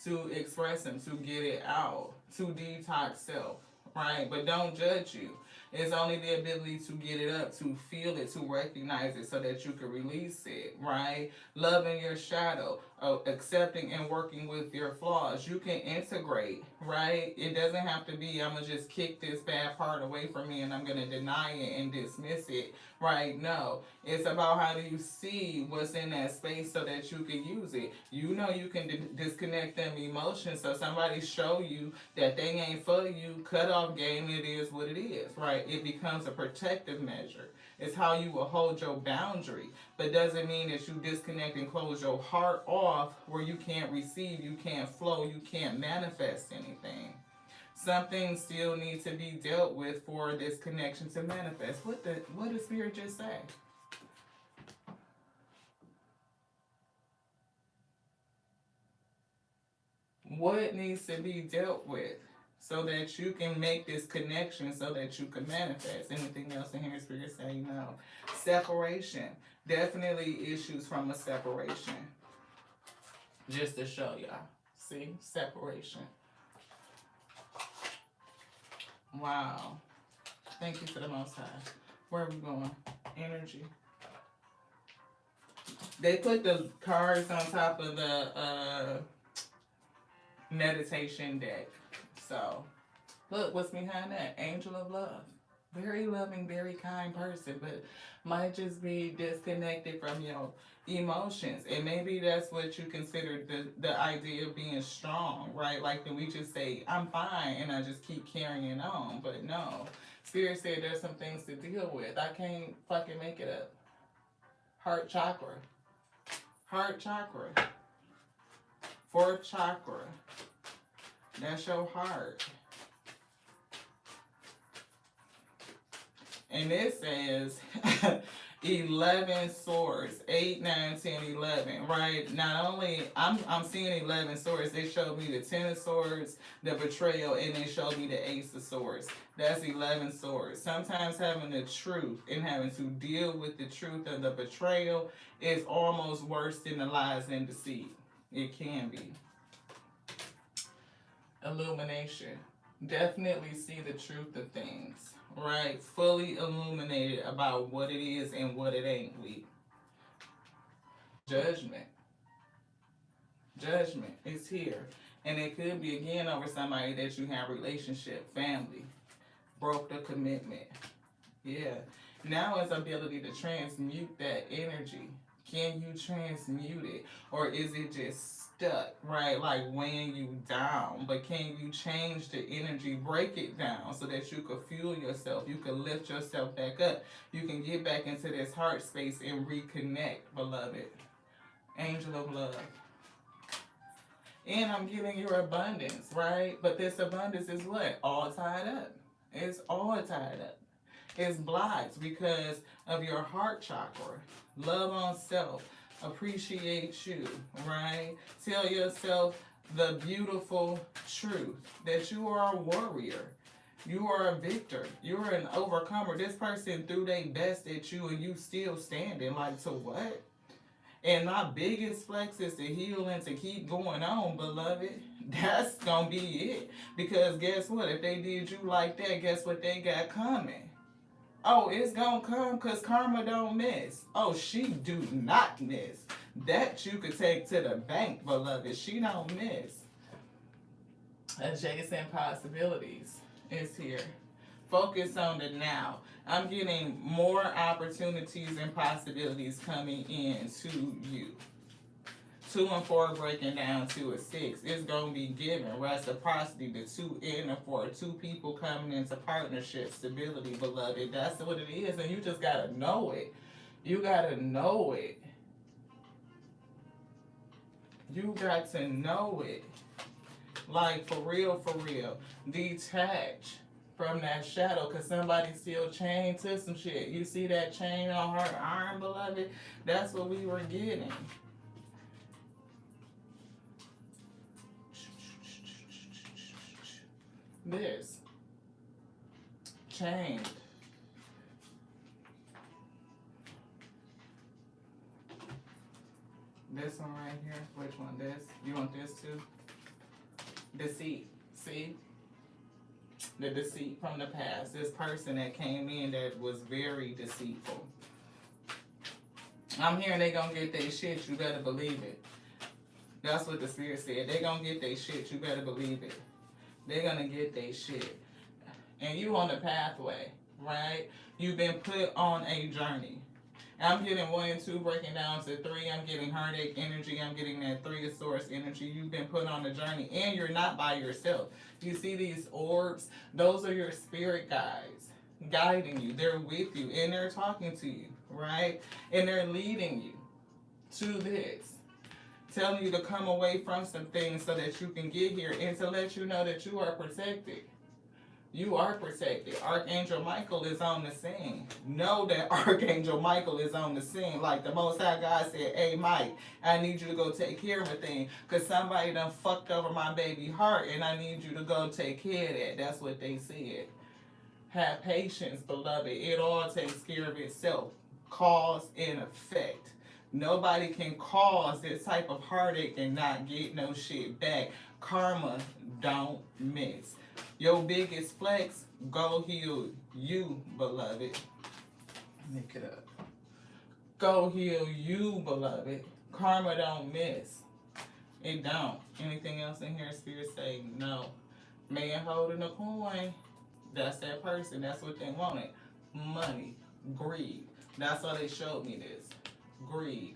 To express them, to get it out, to detox self, right? But don't judge you. It's only the ability to get it up, to feel it, to recognize it so that you can release it, right? Loving your shadow, accepting and working with your flaws. You can integrate, right? It doesn't have to be, I'm going to just kick this bad part away from me and I'm going to deny it and dismiss it, right? No. It's about how do you see what's in that space so that you can use it. You can disconnect them emotions, so somebody show you that they ain't for you, cut off game, it is what it is, right? It becomes a protective measure. It's how you will hold your boundary, but doesn't mean that you disconnect and close your heart off where you can't receive, you can't flow, you can't manifest anything. Something still needs to be dealt with for this connection to manifest. What did Spirit just say? What needs to be dealt with so that you can make this connection so that you can manifest? Anything else in here, Spirit saying no? Separation. Definitely issues from a separation. Just to show y'all. See? Separation. Wow. Thank you for the Most High. Where are we going? Energy. They put the cards on top of the meditation deck. So, look, what's behind that? Angel of love. Very loving, very kind person, but might just be disconnected from your emotions. And maybe that's what you consider the idea of being strong, right? Like when we just say, I'm fine, and I just keep carrying on. But no. Spirit said there's some things to deal with. I can't fucking make it up. Heart chakra. Heart chakra. Fourth chakra. That's your heart. And it says 11 swords, 8, 9, 10, 11, right? Not only, I'm seeing 11 swords, they showed me the 10 of swords, the betrayal, and they showed me the ace of swords. That's 11 swords. Sometimes having the truth and having to deal with the truth of the betrayal is almost worse than the lies and deceit. It can be. Illumination. Definitely see the truth of things, right? Fully illuminated about what it is and what it ain't. Judgment. Judgment is here. And it could be again over somebody that you have relationship, family, broke the commitment. Yeah. Now it's ability to transmute that energy. Can you transmute it? Or is it just stuck, right? Like weighing you down. But can you change the energy, break it down so that you could fuel yourself? You can lift yourself back up. You can get back into this heart space and reconnect, beloved. Angel of love. And I'm giving your abundance, right? But this abundance is what? All tied up. It's all tied up. It's blocked because of your heart chakra. Love on self. Appreciate you, right? Tell yourself the beautiful truth that you are a warrior. You are a victor. You're an overcomer. This person threw their best at you and you still standing. Like, so what? And my biggest flex is to heal and to keep going on, beloved. That's gonna be it. Because guess what? If they did you like that, guess what they got coming? Oh, it's gonna come because karma don't miss. Oh, she do not miss. That you could take to the bank, beloved. She don't miss. Adjacent possibilities is here. Focus on the now. I'm getting more opportunities and possibilities coming in to you. 2 and 4 breaking down to a 6. It's going to be given reciprocity, the 2 and the 4. 2 people coming into partnership, stability, beloved. That's what it is, and you just got to know it. You got to know it. You got to know it. Like, for real, for real. Detach from that shadow, because somebody's still chained to some shit. You see that chain on her arm, beloved? That's what we were getting. This. Chained. This one right here. Which one? This? You want this too? Deceit. See? The deceit from the past. This person that came in that was very deceitful. I'm hearing they gonna get their shit. You better believe it. That's what the spirit said. They gonna get their shit. You better believe it. They're gonna get their shit. And you on the pathway, right? You've been put on a journey. I'm getting 1 and 2 breaking down to 3. I'm getting heartache energy. I'm getting that 3 of Swords energy. You've been put on a journey, and you're not by yourself. You see these orbs? Those are your spirit guides guiding you. They're with you, and they're talking to you, right? And they're leading you to this, telling you to come away from some things so that you can get here, and to let you know that you are protected. You are protected. Archangel Michael is on the scene. Know that Archangel Michael is on the scene. Like the Most High God said, hey, Mike, I need you to go take care of a thing because somebody done fucked over my baby heart and I need you to go take care of that. That's what they said. Have patience, beloved. It all takes care of itself. Cause and effect. Nobody can cause this type of heartache and not get no shit back. Karma don't miss. Your biggest flex, go heal you, beloved. Make it up. Go heal you, beloved. Karma don't miss. It don't. Anything else in here, Spirit say no. Man holding a coin, that's that person. That's what they wanted. Money, greed. That's why they showed me this. Greed.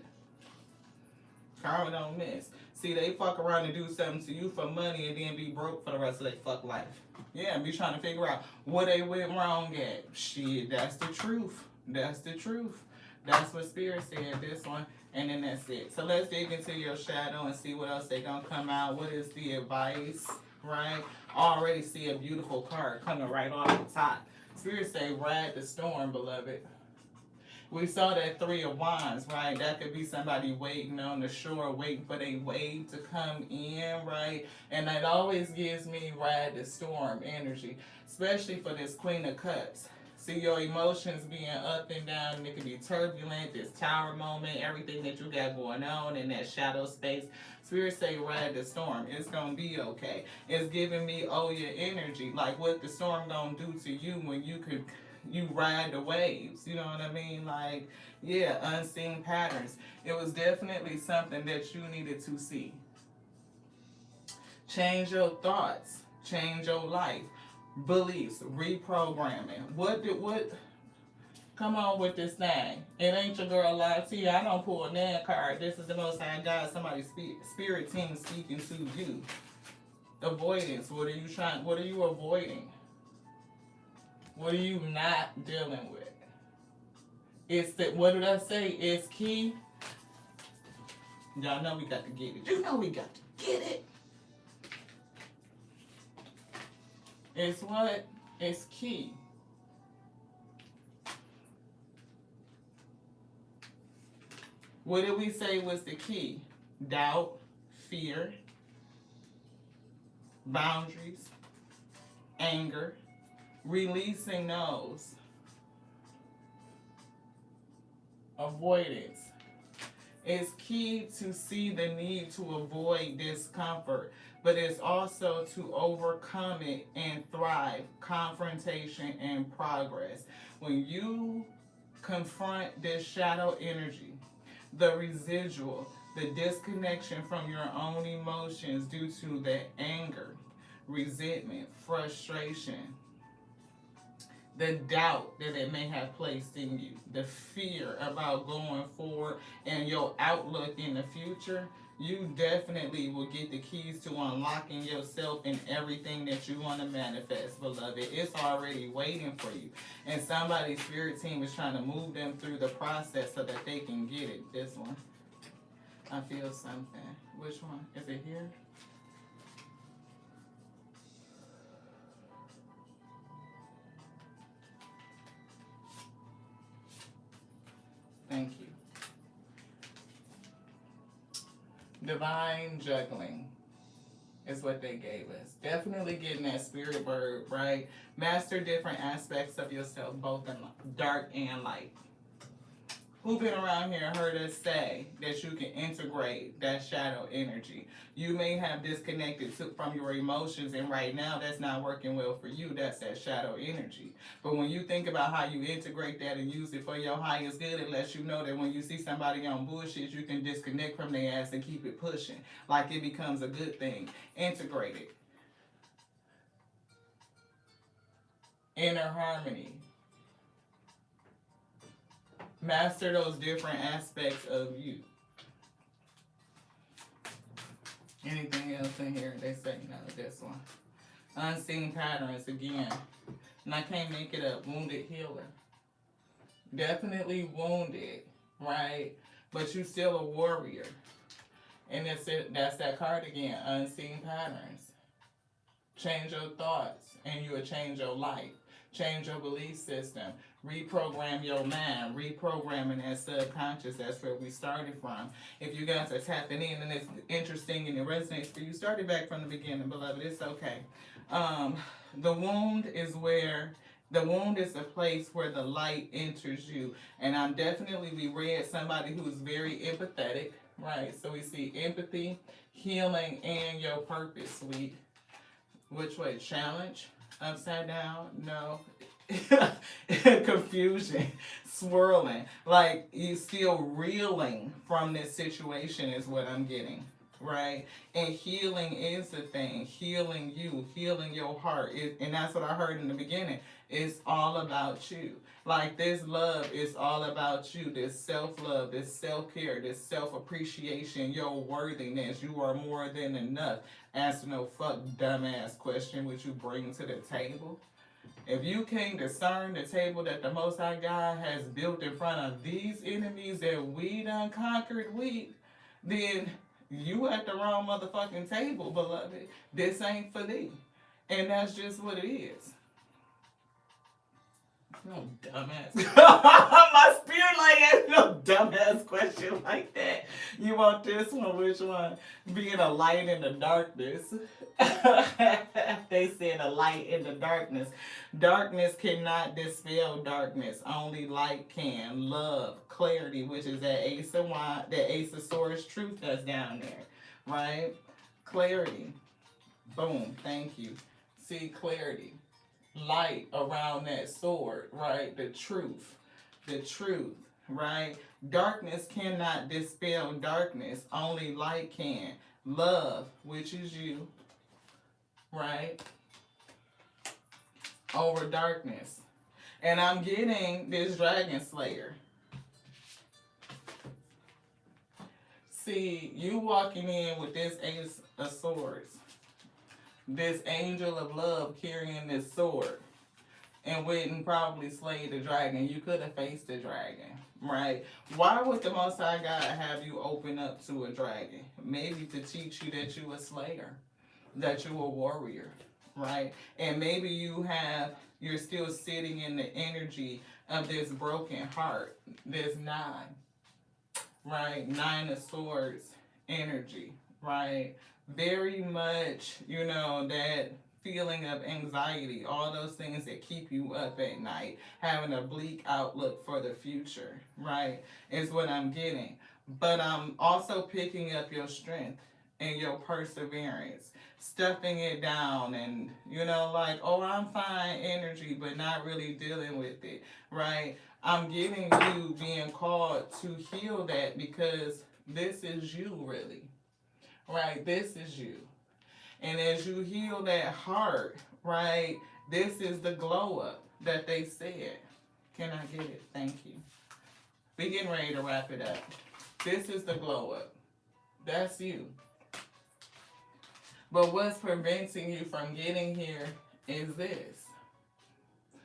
Karma don't miss. See, they fuck around and do something to you for money and then be broke for the rest of their fuck life. Yeah, and be trying to figure out what they went wrong at. Shit, that's the truth. That's the truth. That's what Spirit said, this one, and then that's it. So let's dig into your shadow and see what else they gonna come out. What is the advice, right? already see a beautiful card coming right off the top. Spirit say, ride the storm, beloved. We saw that Three of Wands, right? That could be somebody waiting on the shore, waiting for their wave to come in, right? And that always gives me ride the storm energy, especially for this Queen of Cups. See your emotions being up and down, and it can be turbulent, this tower moment, everything that you got going on in that shadow space. Spirit say ride the storm. It's gonna be okay. It's giving me your energy. Like what the storm gonna do to you when you ride the waves, you know what I mean? Like, yeah, unseen patterns. It was definitely something that you needed to see. Change your thoughts, change your life, beliefs, reprogramming. Come on with this thing. It ain't your girl live to you. I don't pull a nan card. This is the Most High God, somebody's spirit team speaking to you. Avoidance. What are you avoiding? What are you not dealing with? It's that, what did I say? It's key. Y'all know we got to get it. You know we got to get it. It's what? It's key. What did we say was the key? Doubt, fear, boundaries, anger, releasing those. Avoidance. It's key to see the need to avoid discomfort, but it's also to overcome it and thrive. Confrontation and progress. When you confront this shadow energy, the residual, the disconnection from your own emotions due to the anger, resentment, frustration, the doubt that it may have placed in you, the fear about going forward and your outlook in the future, you definitely will get the keys to unlocking yourself and everything that you want to manifest, beloved. It's already waiting for you. And somebody's spirit team is trying to move them through the process so that they can get it. This one. I feel something. Which one? Is it here? Thank you. Divine juggling is what they gave us. Definitely getting that spirit bird, right? Master different aspects of yourself, both in dark and light. Who been around here and heard us say that you can integrate that shadow energy? You may have disconnected from your emotions, and right now that's not working well for you. That's that shadow energy. But when you think about how you integrate that and use it for your highest good, it lets you know that when you see somebody on bullshit, you can disconnect from their ass and keep it pushing. Like it becomes a good thing. Integrate it. Inner harmony. Master those different aspects of you. Anything else in here? They say no, this one. Unseen patterns again. And I can't make it up. Wounded healer. Definitely wounded, right? But you still a warrior. And that's that card again. Unseen patterns. Change your thoughts and you will change your life. Change your belief system. Reprogram your mind. Reprogramming that subconscious. That's where we started from. If you guys are tapping in and it's interesting and it resonates for you, start it back from the beginning, beloved. It's okay. The wound is a place where the light enters you. And we read somebody who's very empathetic, right? So we see empathy, healing, and your purpose, sweet. Which way? Challenge? Upside down? No. Confusion, swirling. Like you still reeling from this situation is what I'm getting. Right? And healing is the thing. Healing you, healing your heart. And that's what I heard in the beginning. It's all about you. Like this love is all about you. This self-love, this self-care, this self-appreciation, your worthiness. You are more than enough. Answer no fuck dumbass question which you bring to the table. If you can't discern the table that the Most High God has built in front of these enemies that we done conquered with, then you at the wrong motherfucking table, beloved. This ain't for thee. And that's just what it is. No dumbass. My spirit like has no dumbass question like that. You want this one? Which one? Being a light in the darkness. They said a light in the darkness. Darkness cannot dispel darkness. Only light can. Love, clarity, which is that Ace of Wine, that Ace of Swords truth that's down there, right? Clarity. Boom. Thank you. See, clarity. Light around that sword, right? The truth, right? Darkness cannot dispel darkness, only light can. Love, which is you, right? Over darkness. And I'm getting this Dragon Slayer. See, you walking in with this Ace of Swords, this angel of love carrying this sword, and wouldn't probably slay the dragon. You could have faced the dragon, right? Why would the Most High God have you open up to a dragon? Maybe to teach you that you a slayer, that you a warrior, right? And maybe you're still sitting in the energy of this broken heart, this 9, right? 9 of Swords energy, right? Very much, that feeling of anxiety, all those things that keep you up at night, having a bleak outlook for the future, right, is what I'm getting. But I'm also picking up your strength and your perseverance, stuffing it down and, like, oh, I'm fine energy, but not really dealing with it, right? I'm getting you being called to heal that because this is you, really. Right, this is you. And as you heal that heart, right, this is the glow up that they said. Can I get it? Thank you. We're getting ready to wrap it up. This is the glow up. That's you. But what's preventing you from getting here is this.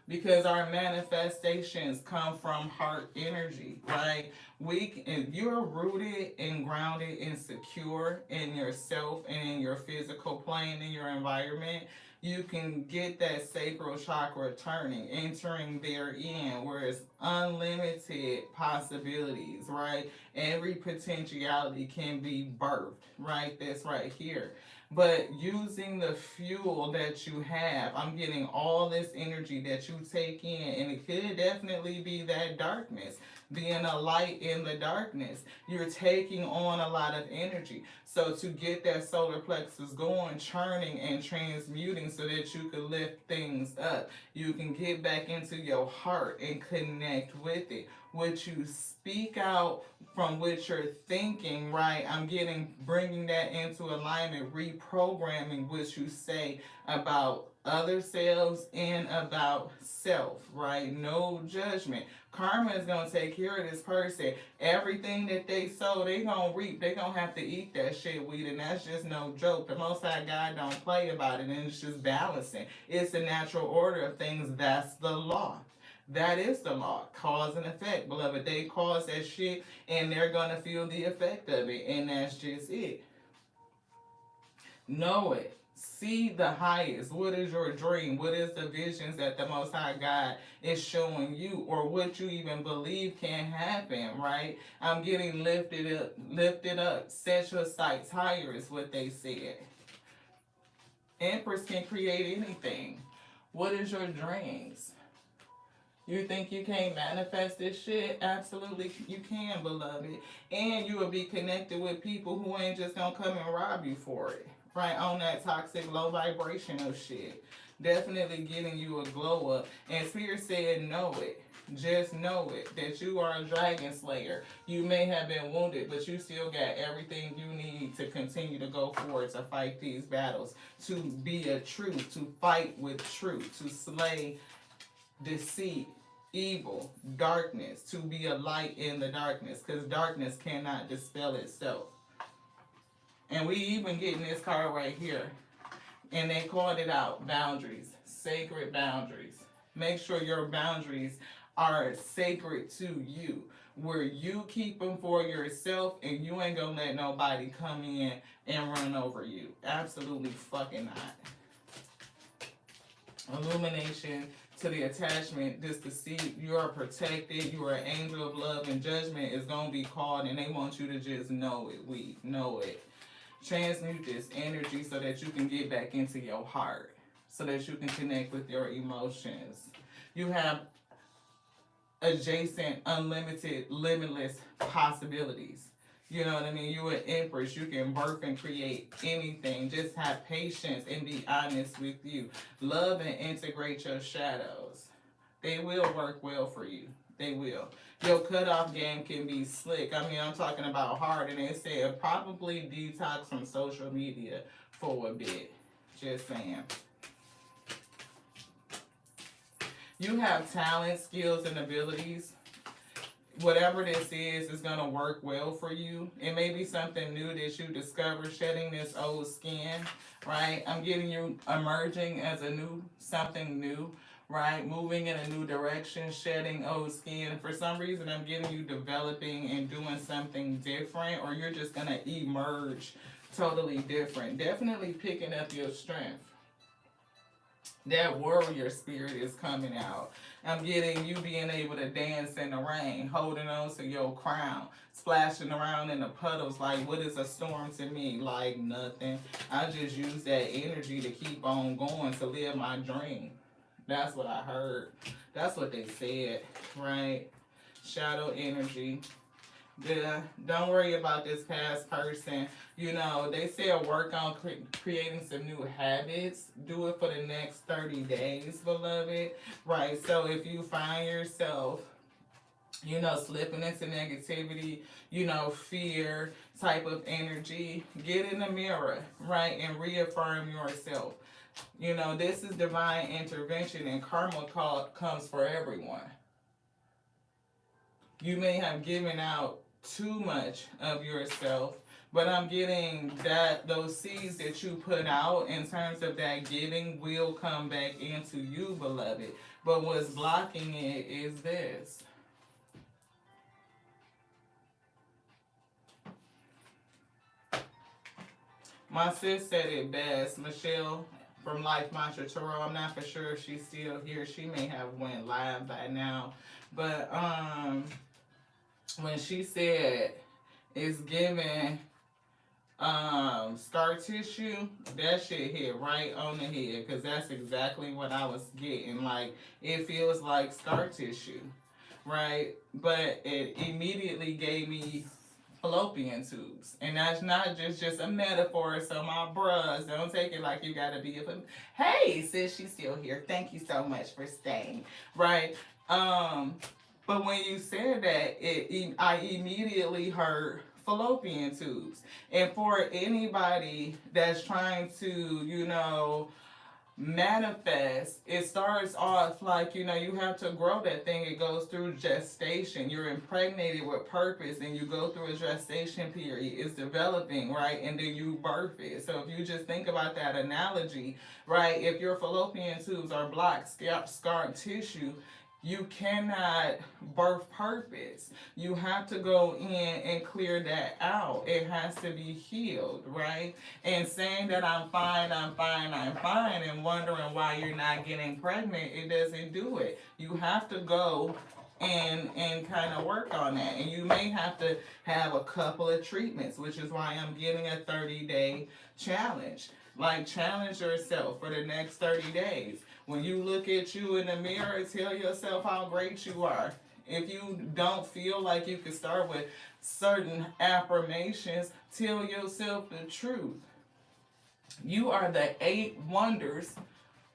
Because our manifestations come from heart energy, right? If you're rooted and grounded and secure in yourself and in your physical plane, in your environment, you can get that sacral chakra turning, entering therein, where it's unlimited possibilities, right? Every potentiality can be birthed, right? That's right here. But using the fuel that you have, I'm getting all this energy that you take in, and it could definitely be that darkness, being a light in the darkness. You're taking on a lot of energy. So to get that solar plexus going, churning and transmuting so that you can lift things up, you can get back into your heart and connect with it. What you speak out from what you're thinking, right? I'm bringing that into alignment, reprogramming what you say about other selves and about self, right? No judgment. Karma is going to take care of this person. Everything that they sow, they going to reap. They going to have to eat that shit weed, and that's just no joke. The Most High God don't play about it, and it's just balancing. It's the natural order of things. That's the law. That is the law. Cause and effect, beloved. They cause that shit, and they're going to feel the effect of it, and that's just it. Know it. See the highest. What is your dream? What is the visions that the Most High God is showing you, or what you even believe can happen, right? I'm getting lifted up. Set your sights higher is what they said. Empress can create anything. What is your dreams? You think you can't manifest this shit? Absolutely you can, beloved. And you will be connected with people who ain't just gonna come and rob you for it. Right, on that toxic, low vibrational shit. Definitely getting you a glow up. And Spirit said, know it. Just know it. That you are a dragon slayer. You may have been wounded, but you still got everything you need to continue to go forward to fight these battles. To be a truth. To fight with truth. To slay deceit, evil, darkness, to be a light in the darkness, because darkness cannot dispel itself. And we even getting this card right here, and they called it out, boundaries, sacred boundaries. Make sure your boundaries are sacred to you, where you keep them for yourself, and you ain't gonna let nobody come in and run over you. Absolutely fucking not. illumination to the attachment, just to see you are protected, you are an angel of love, and judgment is going to be called, and they want you to just know it. We know it. Transmute this energy so that you can get back into your heart, so that you can connect with your emotions. You have adjacent, unlimited, limitless possibilities. You know what I mean? You're an empress. You can birth and create anything. Just have patience and be honest with you. Love and integrate your shadows. They will work well for you. They will. Your cutoff game can be slick. I mean, I'm talking about hard, and they said probably detox from social media for a bit. Just saying. You have talent, skills, and abilities. Whatever this is going to work well for you. It may be something new that you discover, shedding this old skin, right? I'm getting you emerging as a new, something new, right? Moving in a new direction, shedding old skin. For some reason, I'm getting you developing and doing something different, or you're just going to emerge totally different. Definitely picking up your strength. That warrior spirit is coming out. I'm getting you being able to dance in the rain, holding on to your crown, splashing around in the puddles. Like, what is a storm to me? Like, nothing. I just use that energy to keep on going, to live my dream. That's what I heard. That's what they said, right? Shadow energy. Yeah, don't worry about this past person. You know, they said work on creating some new habits. Do it for the next 30 days, beloved. Right, so if you find yourself, you know, slipping into negativity, you know, fear type of energy, get in the mirror, right, and reaffirm yourself. You know, this is divine intervention, and karma comes for everyone. You may have given out too much of yourself, but I'm getting that those seeds that you put out in terms of that giving will come back into you, beloved. But what's blocking it is this. My sis said it best, Michelle from Life Mantra Tarot. I'm not for sure if she's still here. She may have went live by now, but when she said it's giving scar tissue, that shit hit right on the head, because that's exactly what I was getting. Like, it feels like scar tissue, right? But it immediately gave me fallopian tubes, and that's not just a metaphor. So my bros, don't take it like you gotta be a hey sis, she's still here, thank you so much for staying, right? But when you said that, I immediately heard fallopian tubes. And for anybody that's trying to, you know, manifest, it starts off like, you know, you have to grow that thing. It goes through gestation. You're impregnated with purpose, and you go through a gestation period. It's developing, right? And then you birth it. So if you just think about that analogy, right? If your fallopian tubes are blocked, scarred tissue, you cannot birth purpose. You have to go in and clear that out. It has to be healed, right? And saying that I'm fine, and wondering why you're not getting pregnant, it doesn't do it. You have to go and kind of work on that. And you may have to have a couple of treatments, which is why I'm getting a 30-day challenge. Like, challenge yourself for the next 30 days. When you look at you in the mirror, tell yourself how great you are. If you don't feel like you can start with certain affirmations, tell yourself the truth. You are the 8 wonders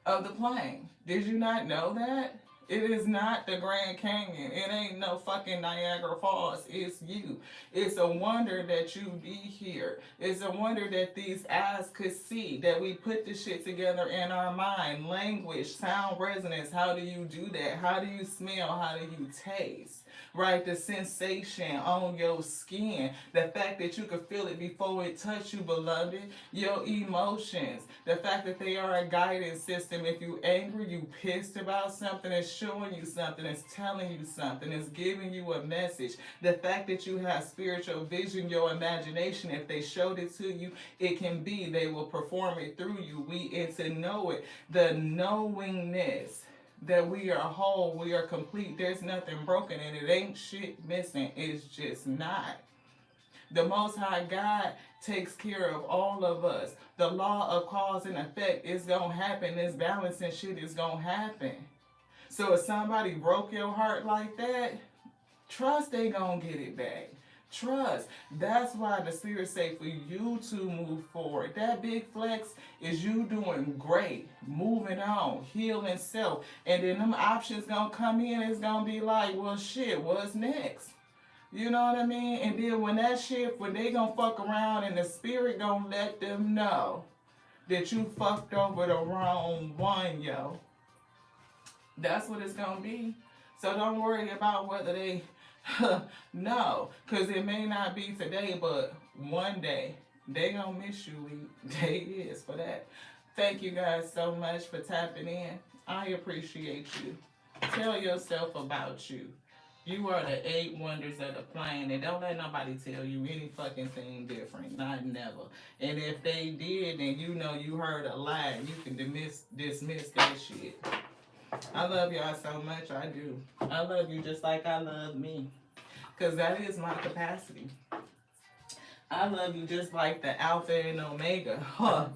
of the plane. Did you not know that? It is not the Grand Canyon. It ain't no fucking Niagara Falls. It's you. It's a wonder that you be here. It's a wonder that these eyes could see, that we put this shit together in our mind. Language, sound resonance. How do you do that? How do you smell? How do you taste? Right? The sensation on your skin. The fact that you could feel it before it touched you, beloved. Your emotions. The fact that they are a guidance system. If you angry, you pissed about something, it's showing you something, it's telling you something, it's giving you a message. The fact that you have spiritual vision, your imagination, if they showed it to you, it can be, they will perform it through you. And to know it, the knowingness that we are whole, we are complete, there's nothing broken, and it ain't shit missing. It's just not. The Most High God takes care of all of us. The law of cause and effect is going to happen. This balancing shit is going to happen. So if somebody broke your heart like that, trust they going to get it back. Trust. That's why the Spirit say for you to move forward. That big flex is you doing great, moving on, healing self. And then them options going to come in. It's going to be like, well, shit, what's next? You know what I mean? And then when that shit, when they gonna fuck around and the Spirit gonna let them know that you fucked over the wrong one, yo. That's what it's gonna be. So don't worry about whether they, no, because it may not be today, but one day they gonna miss you. Day is for that. Thank you guys so much for tapping in. I appreciate you. Tell yourself about you. You are the 8 wonders of the planet. Don't let nobody tell you any fucking thing different. Not never. And if they did, then you know you heard a lie. You can dismiss that shit. I love y'all so much. I do. I love you just like I love me. Because that is my capacity. I love you just like the Alpha and Omega.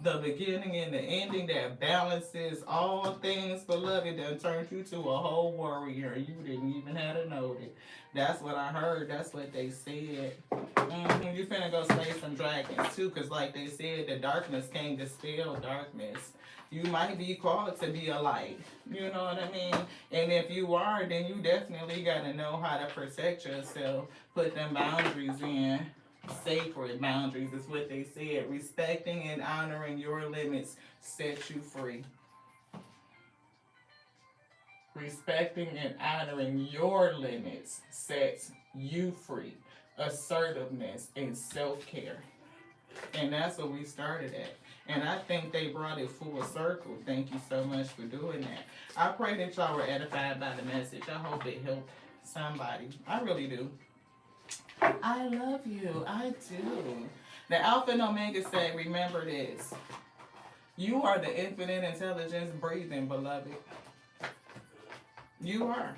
The beginning and the ending that balances all things, beloved, that turned you to a whole warrior. You didn't even have to know it. That's what I heard. That's what they said. You finna go slay some dragons too, because like they said, the darkness can't dispel darkness. You might be called to be a light. You know what I mean? And if you are, then you definitely got to know how to protect yourself. Put them boundaries in. Sacred boundaries is what they said. Respecting and honoring your limits sets you free. Respecting and honoring your limits sets you free. Assertiveness and self-care. And that's what we started at. And I think they brought it full circle. Thank you so much for doing that. I pray that y'all were edified by the message. I hope it helped somebody. I really do. I love you. I do. The Alpha and Omega say, remember this. You are the infinite intelligence breathing, beloved. You are.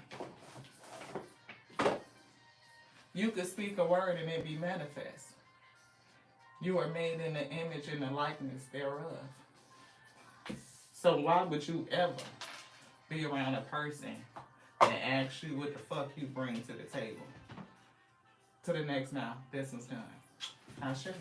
You could speak a word and it be manifest. You are made in the image and the likeness thereof. So why would you ever be around a person that asks you what the fuck you bring to the table? To the next now. This one's done. I'll show you.